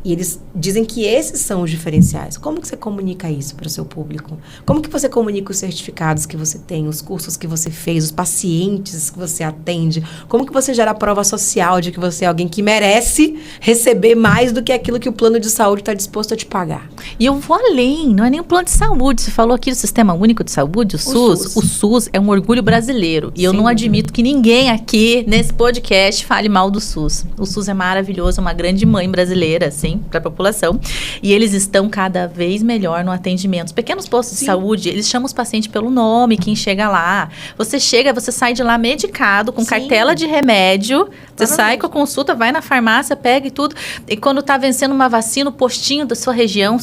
E eles dizem que esses são os diferenciais. Como que você comunica isso para o seu público? Como que você comunica os certificados que você tem, os cursos que você fez, os pacientes que você atende? Como que você gera a prova social de que você é alguém que merece receber mais do que aquilo que o plano de saúde está disposto a te pagar? E eu vou além, não é nem um plano de saúde. Você falou aqui do Sistema Único de Saúde, o SUS. O SUS é um orgulho brasileiro. E eu não admito que ninguém aqui nesse podcast fale mal do SUS. O SUS é maravilhoso, é uma grande mãe brasileira, assim, para a população, e eles estão cada vez melhor no atendimento. Os pequenos postos de saúde, eles chamam os pacientes pelo nome, quem chega lá. Você chega, você sai de lá medicado, com cartela de remédio, Você sai com a consulta, vai na farmácia, pega e tudo. E quando tá vencendo uma vacina, o postinho da sua região,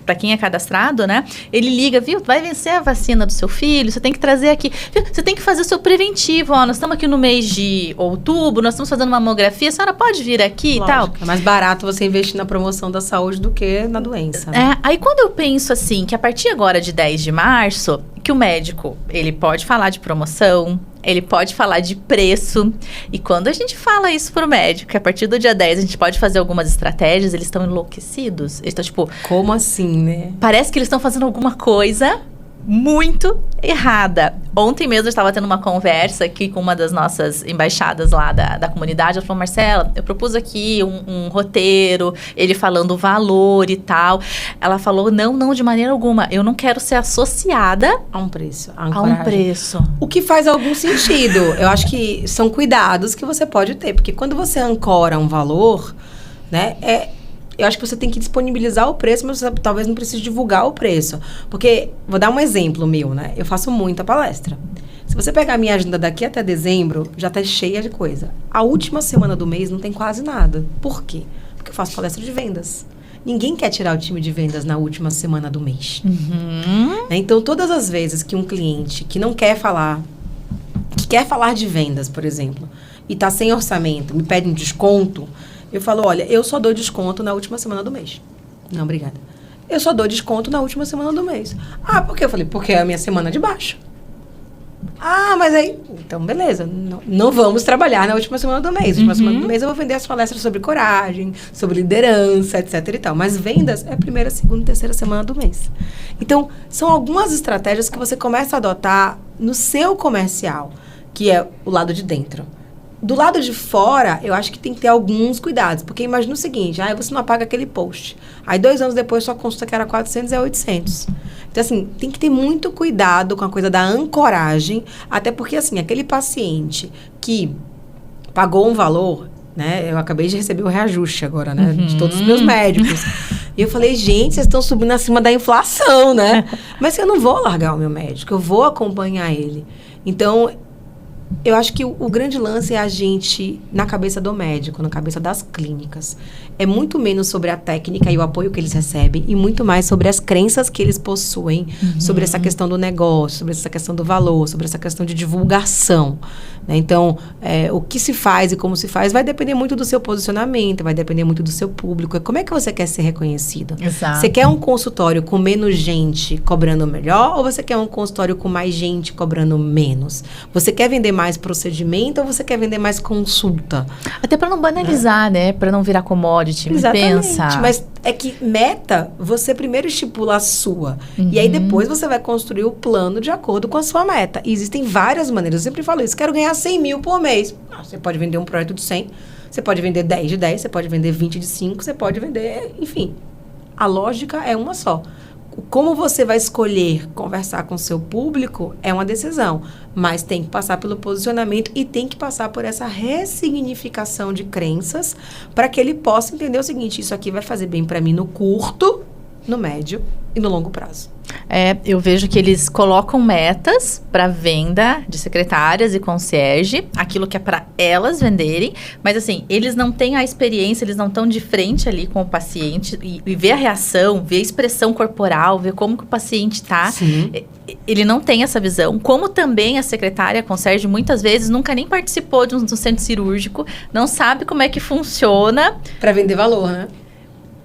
para quem é cadastrado, né? Ele liga, viu? Vai vencer a vacina do seu filho, você tem que trazer aqui. Viu? Você tem que fazer o seu preventivo. Ó, nós estamos aqui no mês de outubro, nós estamos fazendo uma mamografia, a senhora pode vir aqui. Lógico, e tal. É mais barato você investir na promoção da saúde do que na doença. Né? Aí quando eu penso assim, que a partir agora de 10 de março, que o médico, ele pode falar de promoção, ele pode falar de preço. E quando a gente fala isso pro médico, que a partir do dia 10 a gente pode fazer algumas estratégias, eles estão enlouquecidos. Eles estão tipo... Como assim, né? Parece que eles estão fazendo alguma coisa muito errada. Ontem mesmo eu estava tendo uma conversa aqui com uma das nossas embaixadas lá da comunidade. Ela falou, Marcela, eu propus aqui um roteiro, ele falando o valor e tal. Ela falou, não, de maneira alguma. Eu não quero ser associada a um preço. A um preço. O que faz algum sentido. Eu acho que são cuidados que você pode ter. Porque quando você ancora um valor, né, eu acho que você tem que disponibilizar o preço, mas você talvez não precise divulgar o preço. Porque, vou dar um exemplo meu, né? Eu faço muita palestra. Se você pegar a minha agenda daqui até dezembro, já tá cheia de coisa. A última semana do mês não tem quase nada. Por quê? Porque eu faço palestra de vendas. Ninguém quer tirar o time de vendas na última semana do mês. Uhum. Então, todas as vezes que um cliente que não quer falar, que quer falar de vendas, por exemplo, e tá sem orçamento, me pede um desconto... Eu falo, olha, eu só dou desconto na última semana do mês. Não, obrigada. Eu só dou desconto na última semana do mês. Ah, por quê? Eu falei, porque é a minha semana de baixo. Ah, mas aí... Então, beleza. Não vamos trabalhar na última semana do mês. Na última semana do mês eu vou vender as palestras sobre coragem, sobre liderança, etc e tal. Mas vendas é a primeira, segunda e terceira semana do mês. Então, são algumas estratégias que você começa a adotar no seu comercial, que é o lado de dentro. Do lado de fora, eu acho que tem que ter alguns cuidados. Porque imagina o seguinte, você não apaga aquele post. Aí 2 anos depois, sua consulta que era 400 é 800. Então, assim, tem que ter muito cuidado com a coisa da ancoragem. Até porque, assim, aquele paciente que pagou um valor, né? Eu acabei de receber o reajuste agora, né? De todos os meus médicos. E eu falei, gente, vocês estão subindo acima da inflação, né? Mas eu não vou largar o meu médico, eu vou acompanhar ele. Então... Eu acho que o grande lance é a gente, na cabeça do médico, na cabeça das clínicas. É muito menos sobre a técnica e o apoio que eles recebem e muito mais sobre as crenças que eles possuem, sobre essa questão do negócio, sobre essa questão do valor, sobre essa questão de divulgação. Né? Então, o que se faz e como se faz vai depender muito do seu posicionamento, vai depender muito do seu público. Como é que você quer ser reconhecido? Exato. Você quer um consultório com menos gente cobrando melhor ou você quer um consultório com mais gente cobrando menos? Você quer vender mais procedimento ou você quer vender mais consulta? Até para não banalizar, né? Para não virar commodity. Exatamente. Pensa. Mas é que meta, você primeiro estipula a sua. E aí depois você vai construir o plano de acordo com a sua meta. E existem várias maneiras. Eu sempre falo isso. Quero ganhar 100 mil por mês. Você pode vender um projeto de 100. Você pode vender 10 de 10. Você pode vender 20 de 5. Você pode vender... Enfim. A lógica é uma só. Como você vai escolher conversar com o seu público é uma decisão, mas tem que passar pelo posicionamento e tem que passar por essa ressignificação de crenças para que ele possa entender o seguinte, isso aqui vai fazer bem para mim no curto, no médio e no longo prazo. Eu vejo que eles colocam metas para venda de secretárias e concierge, aquilo que é para elas venderem, mas assim, eles não têm a experiência, eles não estão de frente ali com o paciente e ver a reação, ver a expressão corporal, ver como que o paciente tá. Sim. Ele não tem essa visão, como também a secretária, a concierge, muitas vezes nunca nem participou de um centro cirúrgico, não sabe como é que funciona. Para vender valor, né?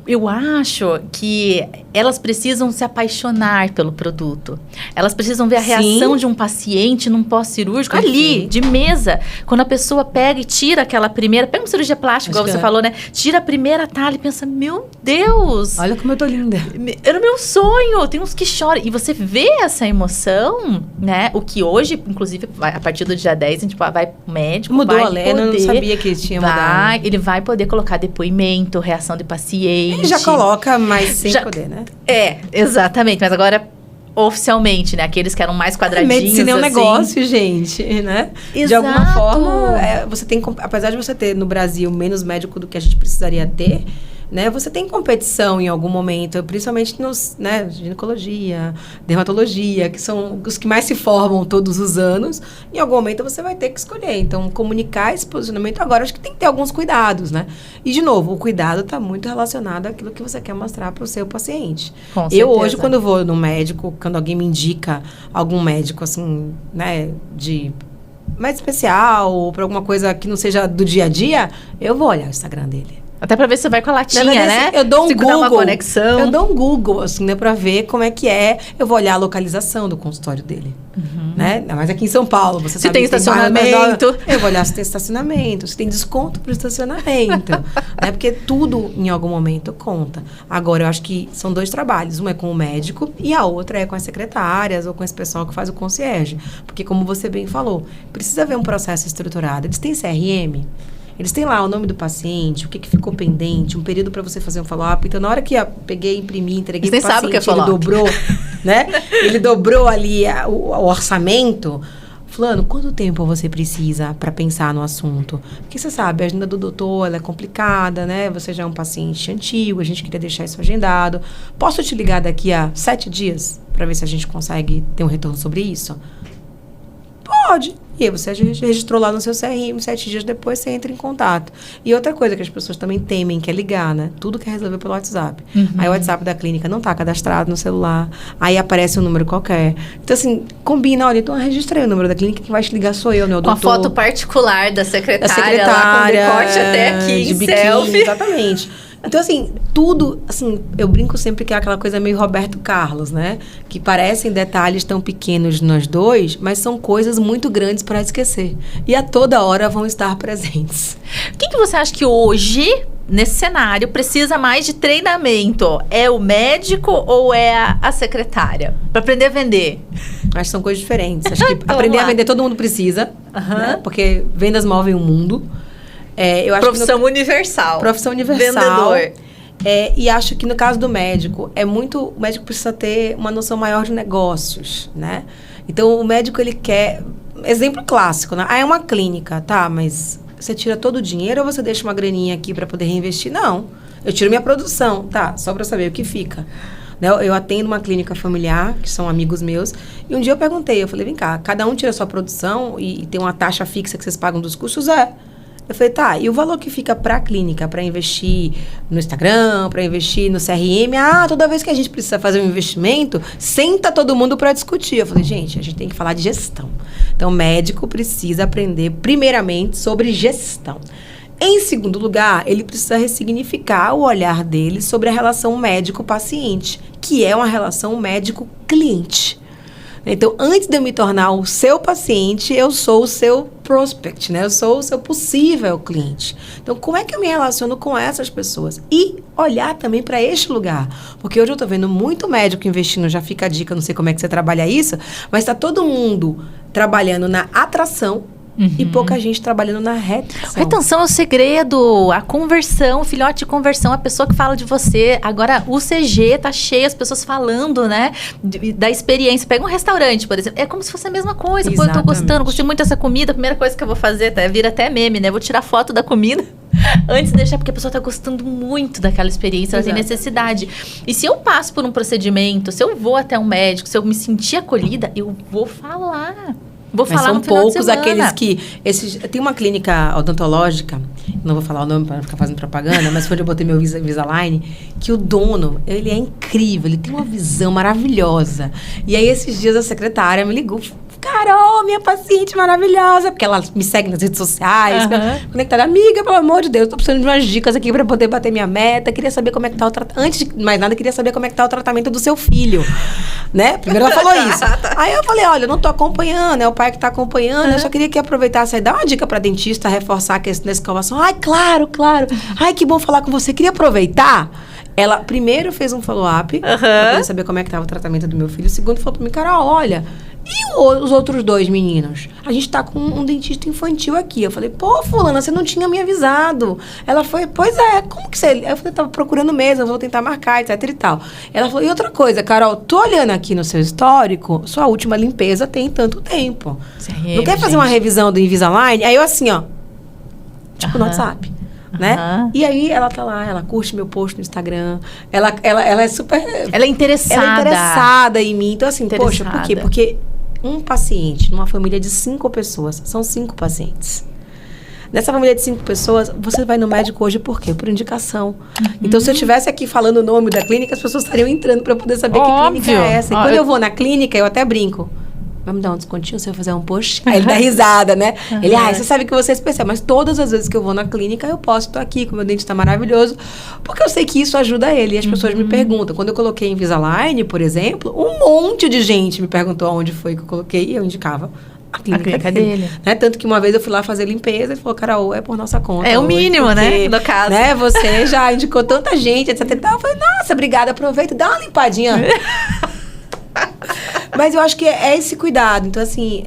Eu acho que elas precisam se apaixonar pelo produto. Elas precisam ver a reação de um paciente num pós-cirúrgico ali, de mesa. Quando a pessoa pega e tira aquela primeira... Pega uma cirurgia plástica, igual você falou, né? Tira a primeira talha e pensa, meu Deus! Olha como eu tô linda. Era o meu sonho. Tem uns que choram. E você vê essa emoção, né? O que hoje, inclusive, a partir do dia 10, a gente vai pro médico. Mudou vai a lei, eu não sabia que tinha mudado. Ele vai poder colocar depoimento, reação de paciente. Ele já coloca, mas sem poder, né? Exatamente. Mas agora, oficialmente, né? Aqueles que eram mais quadradinhos, medicina é um assim. negócio, gente, né? Exato. De alguma forma, você tem... Apesar de você ter, no Brasil, menos médico do que a gente precisaria ter, né? Você tem competição em algum momento, principalmente nos, né, ginecologia, dermatologia, que são os que mais se formam todos os anos. Em algum momento você vai ter que escolher. Então, comunicar esse posicionamento agora, acho que tem que ter alguns cuidados, né? E, de novo, o cuidado está muito relacionado àquilo que você quer mostrar para o seu paciente. Com eu, certeza. hoje, quando eu vou no médico, quando alguém me indica algum médico, assim, né, de mais especial, ou para alguma coisa que não seja do dia a dia, eu vou olhar o Instagram dele. Até pra ver se vai com a latinha, né? Eu dou um Segurar Google. uma conexão. Eu dou um Google, assim, né? Pra ver como é que é. Eu vou olhar a localização do consultório dele. Né? Mas aqui em São Paulo, você Se sabe tem que estacionamento. Eu vou olhar se tem estacionamento, se tem desconto pro estacionamento. Né? Porque tudo, em algum momento, conta. Agora, eu acho que são 2 trabalhos. Um é com o médico e a outra é com as secretárias ou com esse pessoal que faz o concierge. Porque, como você bem falou, precisa haver um processo estruturado. Eles têm CRM? Eles têm lá o nome do paciente, o que ficou pendente, um período para você fazer um follow-up. Então, na hora que eu peguei, imprimi, entreguei para o paciente, sabe o que é ele dobrou, né? Ele dobrou ali o orçamento. Fulano, quanto tempo você precisa para pensar no assunto? Porque você sabe, a agenda do doutor, ela é complicada, né? Você já é um paciente antigo, a gente queria deixar isso agendado. Posso te ligar daqui a 7 dias para ver se a gente consegue ter um retorno sobre isso? Pode. E aí você registrou lá no seu CRM, 7 dias depois você entra em contato. E outra coisa que as pessoas também temem, que é ligar, né? Tudo quer resolver pelo WhatsApp. Aí o WhatsApp da clínica não está cadastrado no celular. Aí aparece um número qualquer. Então, assim, combina. Olha, então eu registrei o número da clínica, que vai te ligar sou eu, né? O doutor. Com a foto particular da secretária lá com o decote até aqui, de em biquíni, selfie. Exatamente. Então, assim, tudo, assim, eu brinco sempre que é aquela coisa meio Roberto Carlos, né? Que parecem detalhes tão pequenos nós dois, mas são coisas muito grandes para esquecer. E a toda hora vão estar presentes. O que você acha que hoje, nesse cenário, precisa mais de treinamento? É o médico ou é a secretária? Para aprender a vender? Acho que são coisas diferentes. Acho que aprender a vender todo mundo precisa, né? Porque vendas movem o mundo. Eu acho Profissão universal. Profissão universal. Vendedor. E acho que no caso do médico, o médico precisa ter uma noção maior de negócios, né? Então, o médico, ele quer... Exemplo clássico, né? É uma clínica, tá? Mas você tira todo o dinheiro ou você deixa uma graninha aqui para poder reinvestir? Não. Eu tiro minha produção, tá? Só para saber o que fica. Eu atendo uma clínica familiar, que são amigos meus, e um dia eu perguntei, eu falei, vem cá, cada um tira a sua produção e tem uma taxa fixa que vocês pagam dos custos? Eu falei, tá, e o valor que fica para a clínica, para investir no Instagram, para investir no CRM? Toda vez que a gente precisa fazer um investimento, senta todo mundo para discutir. Eu falei, gente, a gente tem que falar de gestão. Então, o médico precisa aprender, primeiramente, sobre gestão. Em segundo lugar, ele precisa ressignificar o olhar dele sobre a relação médico-paciente, que é uma relação médico-cliente. Então, antes de eu me tornar o seu paciente, eu sou o seu prospect, né? Eu sou o seu possível cliente. Então, como é que eu me relaciono com essas pessoas? E olhar também para este lugar. Porque hoje eu estou vendo muito médico investindo, já fica a dica, não sei como é que você trabalha isso, mas está todo mundo trabalhando na atração, e pouca gente trabalhando na retenção. Retenção é o segredo, a conversão, o filhote de conversão, a pessoa que fala de você. Agora, o CG tá cheio, as pessoas falando, né, da experiência. Pega um restaurante, por exemplo, é como se fosse a mesma coisa. Pô, eu tô gostando, gostei muito dessa comida, a primeira coisa que eu vou fazer, vira até meme, né, vou tirar foto da comida antes de deixar, porque a pessoa tá gostando muito daquela experiência, ela tem necessidade. E se eu passo por um procedimento, se eu vou até um médico, se eu me sentir acolhida, eu vou falar. Vou Mas falar são no final de poucos semana. aqueles que... Tem uma clínica odontológica, não vou falar o nome para não ficar fazendo propaganda, mas foi onde eu botei meu Invisalign, que o dono, ele é incrível, ele tem uma visão maravilhosa. E aí, esses dias, a secretária me ligou, Carol, minha paciente maravilhosa, porque ela me segue nas redes sociais, conectada. Amiga, pelo amor de Deus, tô precisando de umas dicas aqui para poder bater minha meta, queria saber como é que tá o tratamento. Antes de mais nada, queria saber como é que tá o tratamento do seu filho, né? Primeiro ela falou isso. Aí eu falei, olha, eu não tô acompanhando, é o pai que tá acompanhando, eu só queria que aproveitasse aí, dar uma dica pra dentista, reforçar a questão da escovação. Ai, claro. Ai, que bom falar com você. Queria aproveitar. Ela primeiro fez um follow-up pra poder saber como é que tava o tratamento do meu filho. Segundo, falou pra mim, Carol, olha, e os outros 2 meninos? A gente tá com um dentista infantil aqui. Eu falei, pô, fulana, você não tinha me avisado. Ela foi, pois é, como que você... Eu falei, tava procurando mesmo, eu vou tentar marcar, etc e tal. Ela falou, e outra coisa, Carol, tô olhando aqui no seu histórico, sua última limpeza tem tanto tempo. Não quer fazer uma revisão do Invisalign? Aí eu assim, ó, tipo no WhatsApp. né? E aí ela tá lá, ela curte meu post no Instagram, ela é super... Ela é interessada. Ela é interessada em mim. Então, assim, poxa, por quê? Porque um paciente, numa família de 5 pessoas, são 5 pacientes. Nessa família de 5 pessoas, você vai no médico hoje por quê? Por indicação. Então, se eu estivesse aqui falando o nome da clínica, as pessoas estariam entrando para poder saber que clínica é essa. E quando eu vou na clínica, eu até brinco. Vai me dar um descontinho se eu fazer um post? Aí ele dá risada, né? Ele, você sabe que você é especial. Mas todas as vezes que eu vou na clínica, eu posso estar aqui, com meu dente tá maravilhoso. Porque eu sei que isso ajuda ele. E as pessoas me perguntam. Quando eu coloquei Invisalign, por exemplo, um monte de gente me perguntou aonde foi que eu coloquei. E eu indicava a clínica dele. Né? Tanto que uma vez eu fui lá fazer limpeza. Ele falou, Carol, é por nossa conta. É o mínimo, porque, né? No caso. Né, você já indicou tanta gente, etc. Eu falei, nossa, obrigada. Aproveita e dá uma limpadinha. Mas eu acho que é esse cuidado. Então, assim,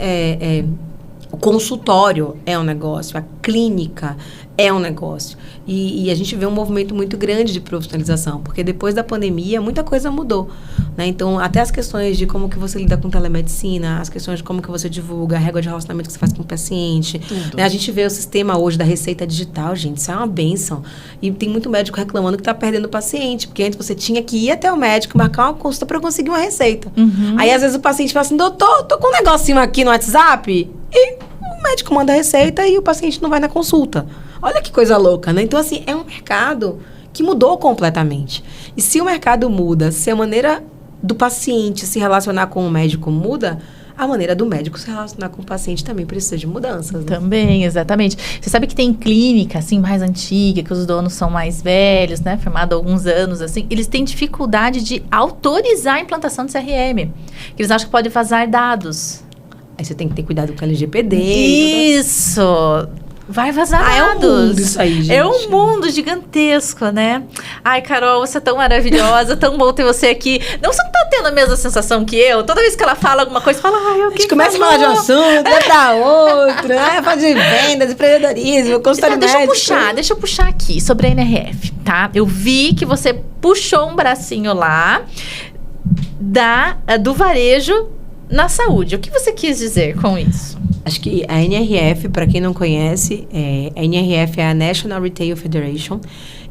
o consultório é um negócio, a clínica é um negócio. E a gente vê um movimento muito grande de profissionalização, porque depois da pandemia, muita coisa mudou, né? Então, até as questões de como que você lida com telemedicina, as questões de como que você divulga, a régua de relacionamento que você faz com o paciente. Né? A gente vê o sistema hoje da receita digital, gente, isso é uma bênção. E tem muito médico reclamando que está perdendo o paciente, porque antes você tinha que ir até o médico, marcar uma consulta para conseguir uma receita. Aí, às vezes, o paciente fala assim, doutor, tô com um negocinho aqui no WhatsApp, e o médico manda a receita e o paciente não vai na consulta. Olha que coisa louca, né? Então, assim, é um mercado que mudou completamente. E se o mercado muda, se a maneira do paciente se relacionar com o médico muda, a maneira do médico se relacionar com o paciente também precisa de mudanças. Né? Também, exatamente. Você sabe que tem clínica, assim, mais antiga, que os donos são mais velhos, né? Formado há alguns anos, assim. Eles têm dificuldade de autorizar a implantação de CRM. Que eles acham que pode vazar dados. Aí você tem que ter cuidado com a LGPD. Isso! Vai vazar dados. É um mundo isso aí, gente. É um mundo gigantesco, né? Ai, Carol, você é tão maravilhosa, tão bom ter você aqui. Não, você não tá tendo a mesma sensação que eu? Toda vez que ela fala alguma coisa, fala, ai, eu que a gente começa a falar de um assunto, vai pra outro, né? Fala de vendas, empreendedorismo, consultório médico. Deixa eu puxar aqui sobre a NRF, tá? Eu vi que você puxou um bracinho lá do varejo na saúde. O que você quis dizer com isso? Acho que a NRF, para quem não conhece, a NRF é a National Retail Federation.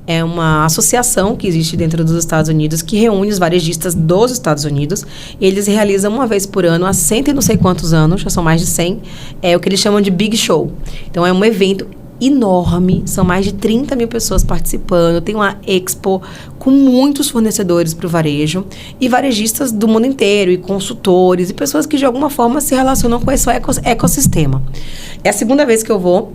É uma associação que existe dentro dos Estados Unidos que reúne os varejistas dos Estados Unidos. Eles realizam uma vez por ano, há 100 e não sei quantos anos, já são mais de 100, o que eles chamam de Big Show. Então, é um evento enorme, são mais de 30 mil pessoas participando, tem uma expo com muitos fornecedores para o varejo e varejistas do mundo inteiro e consultores e pessoas que de alguma forma se relacionam com esse ecossistema. É a segunda vez que eu vou.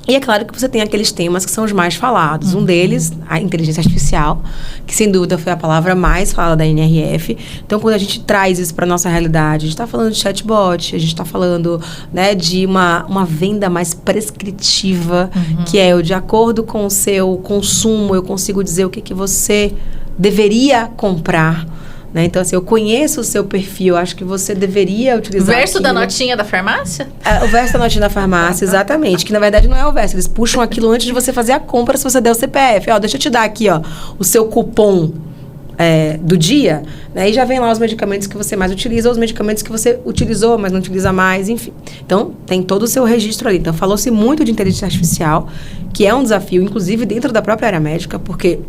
E é claro que você tem aqueles temas que são os mais falados. Um deles, a inteligência artificial, que sem dúvida foi a palavra mais falada da NRF. Então, quando a gente traz isso para a nossa realidade, a gente está falando de chatbot, a gente está falando, né, de uma venda mais prescritiva, que é eu, de acordo com o seu consumo, eu consigo dizer o que você deveria comprar. Né? Então, assim, eu conheço o seu perfil, acho que você deveria utilizar verso aquilo. Da notinha da farmácia? O verso da notinha da farmácia, exatamente. Que, na verdade, não é o verso. Eles puxam aquilo antes de você fazer a compra, se você der o CPF. Ó, deixa eu te dar aqui, ó, o seu cupom do dia, né? E já vem lá os medicamentos que você mais utiliza, ou os medicamentos que você utilizou, mas não utiliza mais, enfim. Então, tem todo o seu registro ali. Então, falou-se muito de inteligência artificial, que é um desafio, inclusive dentro da própria área médica, porque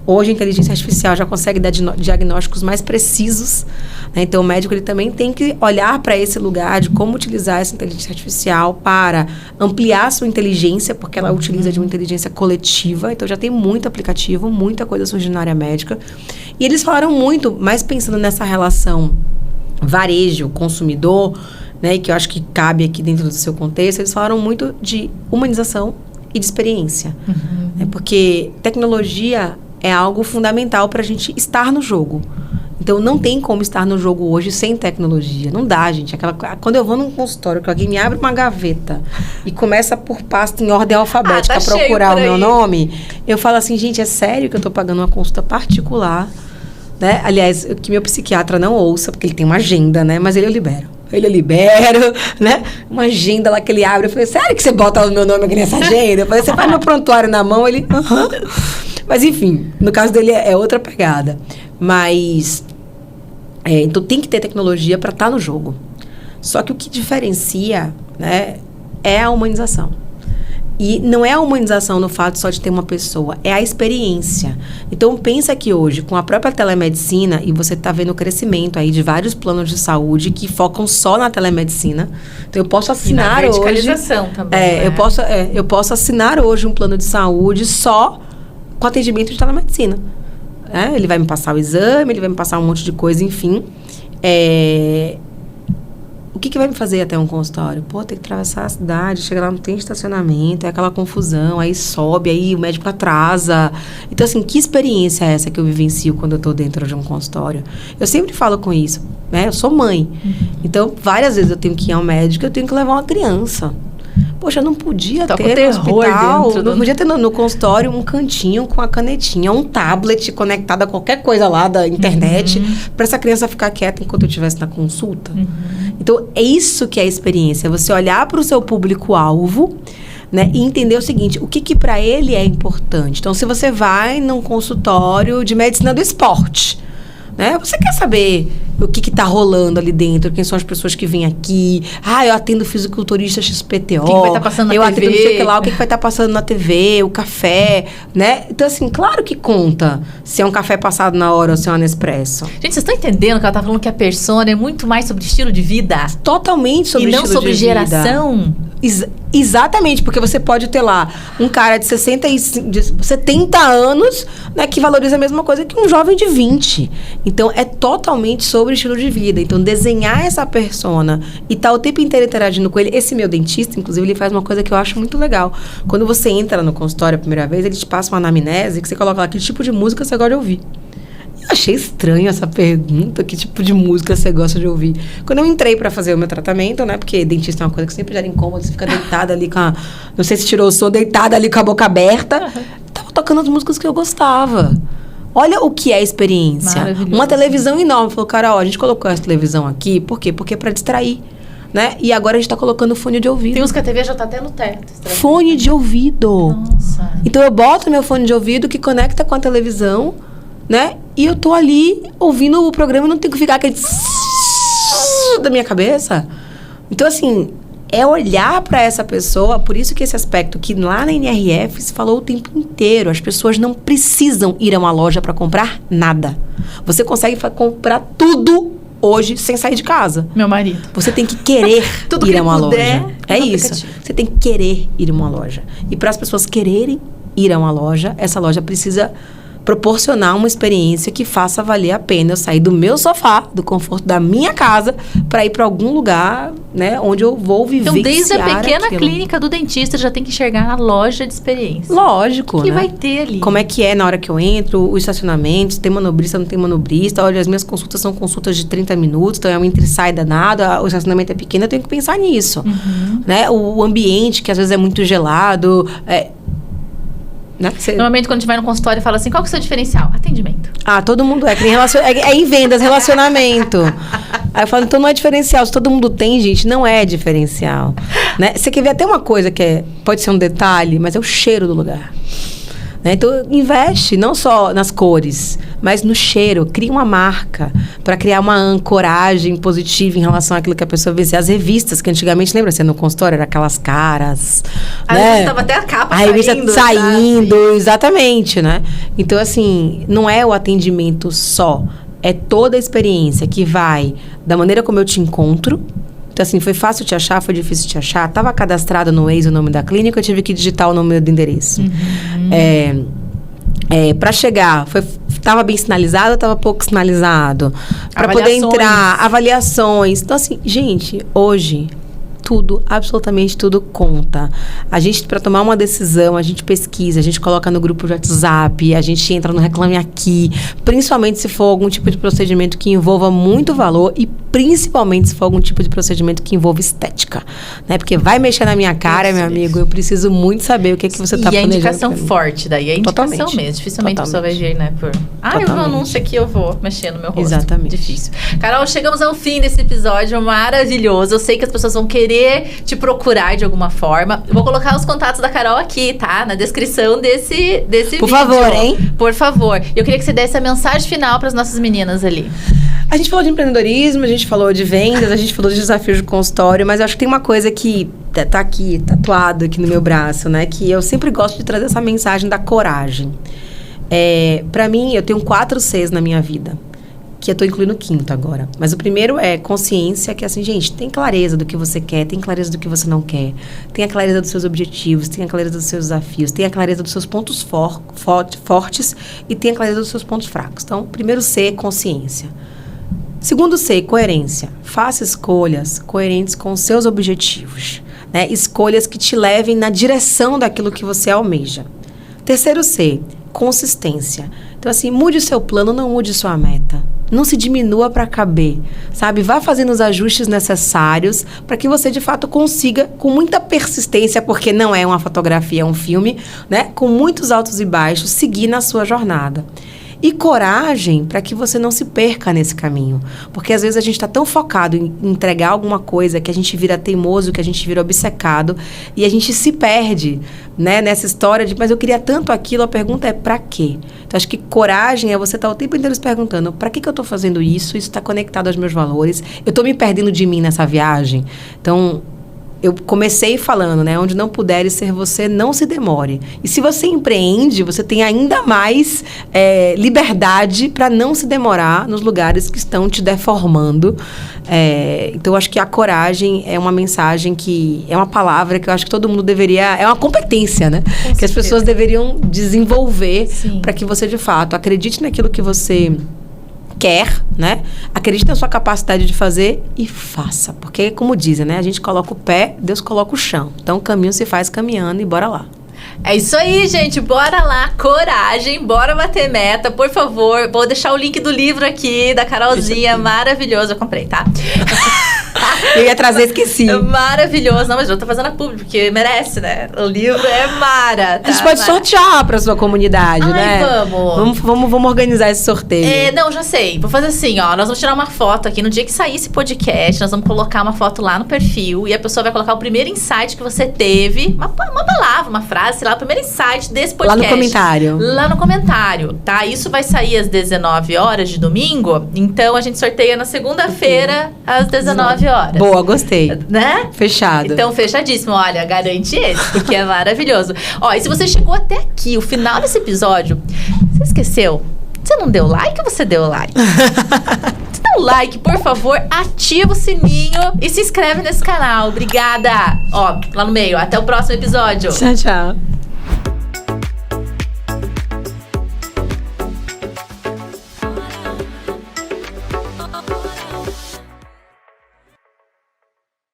hoje a inteligência artificial já consegue dar diagnósticos mais precisos, né? Então, o médico ele também tem que olhar para esse lugar de como utilizar essa inteligência artificial para ampliar a sua inteligência, porque ela utiliza de uma inteligência coletiva. Então, já tem muito aplicativo, muita coisa surgindo na área médica. E eles falaram muito, mais pensando nessa relação varejo-consumidor, né, que eu acho que cabe aqui dentro do seu contexto, eles falaram muito de humanização e de experiência. Né, porque tecnologia é algo fundamental para a gente estar no jogo. Então, não tem como estar no jogo hoje sem tecnologia. Não dá, gente. Quando eu vou num consultório, que alguém me abre uma gaveta e começa por pasta em ordem alfabética a procurar o meu nome, eu falo assim, gente, é sério que eu estou pagando uma consulta particular? Né? Aliás, que meu psiquiatra não ouça, porque ele tem uma agenda, né? Mas eu libero, né? Uma agenda lá que ele abre. Eu falei, sério que você bota o meu nome aqui nessa agenda? Eu falei, você faz meu prontuário na mão? Ele, Mas, enfim, no caso dele é outra pegada. Mas, então tem que ter tecnologia para estar no jogo. Só que o que diferencia, né, é a humanização. E não é a humanização no fato só de ter uma pessoa, é a experiência. Então, pensa que hoje, com a própria telemedicina, e você está vendo o crescimento aí de vários planos de saúde que focam só na telemedicina. Então, eu posso assinar hoje... E na verticalização também, né? Eu posso assinar hoje um plano de saúde só com atendimento de telemedicina. Ele vai me passar o exame, ele vai me passar um monte de coisa, enfim. O que vai me fazer até um consultório? Pô, tem que atravessar a cidade, chega lá, não tem estacionamento, é aquela confusão, aí sobe, aí o médico atrasa. Então, assim, que experiência é essa que eu vivencio quando eu tô dentro de um consultório? Eu sempre falo com isso, né? Eu sou mãe. Então, várias vezes eu tenho que ir ao médico, eu tenho que levar uma criança. Poxa, eu não podia ter no hospital, não podia ter no consultório um cantinho com a canetinha, um tablet conectado a qualquer coisa lá da internet, para essa criança ficar quieta enquanto eu estivesse na consulta. Então, é isso que é a experiência, é você olhar para o seu público-alvo, né, e entender o seguinte, o que para ele é importante. Então, se você vai num consultório de medicina do esporte, né, você quer saber o que tá rolando ali dentro, quem são as pessoas que vêm aqui. Eu atendo fisiculturista XPTO. O que vai estar passando na TV? Eu atendo não sei o que lá, o que vai estar passando na TV, o café, né? Então, assim, claro que conta se é um café passado na hora ou se é um Nespresso. Gente, vocês estão entendendo que ela tá falando que a persona é muito mais sobre estilo de vida? Totalmente sobre estilo de vida. E não sobre geração? Exatamente, porque você pode ter lá um cara de 70 anos, né, que valoriza a mesma coisa que um jovem de 20. Então, é totalmente sobre estilo de vida. Então, desenhar essa persona e estar o tempo inteiro interagindo com ele. Esse meu dentista, inclusive, ele faz uma coisa que eu acho muito legal. Quando você entra no consultório a primeira vez, ele te passa uma anamnese que você coloca lá que tipo de música você gosta de ouvir. Eu achei estranho essa pergunta, que tipo de música você gosta de ouvir. Quando eu entrei pra fazer o meu tratamento, né, porque dentista é uma coisa que sempre gera incômodo, você fica deitada ali com a... Não sei se tirou o som, deitada ali com a boca aberta. Tava tocando as músicas que eu gostava. Olha o que é a experiência. Uma televisão enorme. Falou, Carol, a gente colocou essa televisão aqui, por quê? Porque é pra distrair, né? E agora a gente tá colocando fone de ouvido. Tem uns que a TV já tá até no teto. Fone de ouvido. Nossa. Então eu boto meu fone de ouvido que conecta com a televisão, né? E eu tô ali ouvindo o programa e não tenho que ficar aquele da minha cabeça. Então, assim, é olhar para essa pessoa, por isso que esse aspecto que lá na NRF se falou o tempo inteiro, as pessoas não precisam ir a uma loja para comprar nada. Você consegue comprar tudo hoje sem sair de casa. Meu marido. Você tem que querer ir a uma loja. É isso. Aplicativo. Você tem que querer ir a uma loja. E para as pessoas quererem ir a uma loja, essa loja precisa proporcionar uma experiência que faça valer a pena eu sair do meu sofá, do conforto da minha casa, para ir para algum lugar, né, onde eu vou viver. Então, desde a pequena clínica do dentista, já tem que enxergar na loja de experiência. Lógico, o que né? vai ter ali? Como é que é na hora que eu entro, o estacionamento, se tem manobrista, não tem manobrista. Olha, as minhas consultas são consultas de 30 minutos, então é um entra e sai danado, o estacionamento é pequeno, eu tenho que pensar nisso. Né? O ambiente, que às vezes é muito gelado, né? Normalmente, quando a gente vai no consultório, fala assim, qual que é o seu diferencial? Atendimento. Todo mundo é. É em vendas, relacionamento. Aí eu falo, então não é diferencial. Se todo mundo tem, gente, não é diferencial. Né? Você quer ver até uma coisa que pode ser um detalhe, mas é o cheiro do lugar. Né? Então, investe não só nas cores, mas no cheiro. Cria uma marca para criar uma ancoragem positiva em relação àquilo que a pessoa vê. As revistas, que antigamente, lembra, no consultório, era aquelas caras. A revista estava até a capa saindo. A revista saindo, exatamente, né? Então, assim, não é o atendimento só. É toda a experiência que vai da maneira como eu te encontro. Então, assim, foi fácil te achar, foi difícil te achar. Estava cadastrado no Waze o nome da clínica, eu tive que digitar o nome do endereço. Para chegar, estava bem sinalizado ou estava pouco sinalizado? Para poder entrar, avaliações. Então, assim, gente, hoje... tudo, absolutamente tudo conta. A gente, para tomar uma decisão, a gente pesquisa, a gente coloca no grupo de WhatsApp, a gente entra no Reclame Aqui, principalmente se for algum tipo de procedimento que envolva muito valor e principalmente se for algum tipo de procedimento que envolva estética, né? Porque vai mexer na minha cara, meu amigo, eu preciso muito saber o que você está planejando. E a indicação forte daí, é a indicação Totalmente. mesmo. Dificilmente a pessoa vai ver, né? Eu vi um anúncio aqui, eu vou mexer no meu rosto. Exatamente. Difícil. Carol, chegamos ao fim desse episódio maravilhoso. Eu sei que as pessoas vão querer te procurar de alguma forma. Eu vou colocar os contatos da Carol aqui, tá? Na descrição desse vídeo. Por favor, hein? Por favor. Eu queria que você desse a mensagem final para as nossas meninas ali. A gente falou de empreendedorismo, a gente falou de vendas, a gente falou de desafios de consultório, mas eu acho que tem uma coisa que tá aqui, tatuado aqui no meu braço, né? Que eu sempre gosto de trazer essa mensagem da coragem. Pra mim, eu tenho 4 Cs na minha vida, que eu tô incluindo o 5º agora. Mas o primeiro é consciência, que é assim, gente, tem clareza do que você quer, tem clareza do que você não quer, tem a clareza dos seus objetivos, tem a clareza dos seus desafios, tem a clareza dos seus pontos fortes e tem a clareza dos seus pontos fracos. Então, primeiro C, consciência. Segundo C, coerência. Faça escolhas coerentes com os seus objetivos, né? Escolhas que te levem na direção daquilo que você almeja. Terceiro C, consistência. Então, assim, mude o seu plano, não mude sua meta. Não se diminua para caber, sabe? Vá fazendo os ajustes necessários para que você, de fato, consiga, com muita persistência, porque não é uma fotografia, é um filme, né? Com muitos altos e baixos, seguir na sua jornada. E coragem para que você não se perca nesse caminho. Porque às vezes a gente está tão focado em entregar alguma coisa que a gente vira teimoso, que a gente vira obcecado e a gente se perde, né, nessa história de, mas eu queria tanto aquilo, a pergunta é para quê? Então acho que coragem é você estar o tempo inteiro se perguntando, para que eu estou fazendo isso? Isso está conectado aos meus valores? Eu estou me perdendo de mim nessa viagem? Então, eu comecei falando, né? Onde não puderes ser você, não se demore. E se você empreende, você tem ainda mais liberdade para não se demorar nos lugares que estão te deformando. Então, eu acho que a coragem é uma mensagem que... É uma palavra que eu acho que todo mundo deveria... É uma competência, né? Que as pessoas deveriam desenvolver para que você, de fato, acredite naquilo que você quer, né? Acredite na sua capacidade de fazer e faça. Porque, como dizem, né? A gente coloca o pé, Deus coloca o chão. Então, o caminho se faz caminhando e bora lá. É isso aí, gente. Bora lá, coragem, bora bater meta, por favor. Vou deixar o link do livro aqui, da Carolzinha, maravilhoso. Eu comprei, tá? Eu ia trazer, esqueci. Maravilhoso. Não, mas eu tô fazendo a público, porque merece, né? O livro é mara. Tá? A gente pode sortear pra sua comunidade, né? Vamos organizar esse sorteio. Não, já sei. Vou fazer assim, ó. Nós vamos tirar uma foto aqui. No dia que sair esse podcast, nós vamos colocar uma foto lá no perfil e a pessoa vai colocar o primeiro insight que você teve. Uma palavra, uma frase, sei lá, o primeiro insight desse podcast. Lá no comentário. Lá no comentário, tá? Isso vai sair às 19 horas de domingo. Então, a gente sorteia na segunda-feira, às 19 horas. Boa, gostei. Né? Fechado. Então, fechadíssimo. Olha, garante esse, porque é maravilhoso. Ó, e se você chegou até aqui, o final desse episódio, você esqueceu? Você não deu like ou você deu like? Você dá um like, por favor, ativa o sininho e se inscreve nesse canal. Obrigada. Ó, lá no meio. Até o próximo episódio. Tchau, tchau.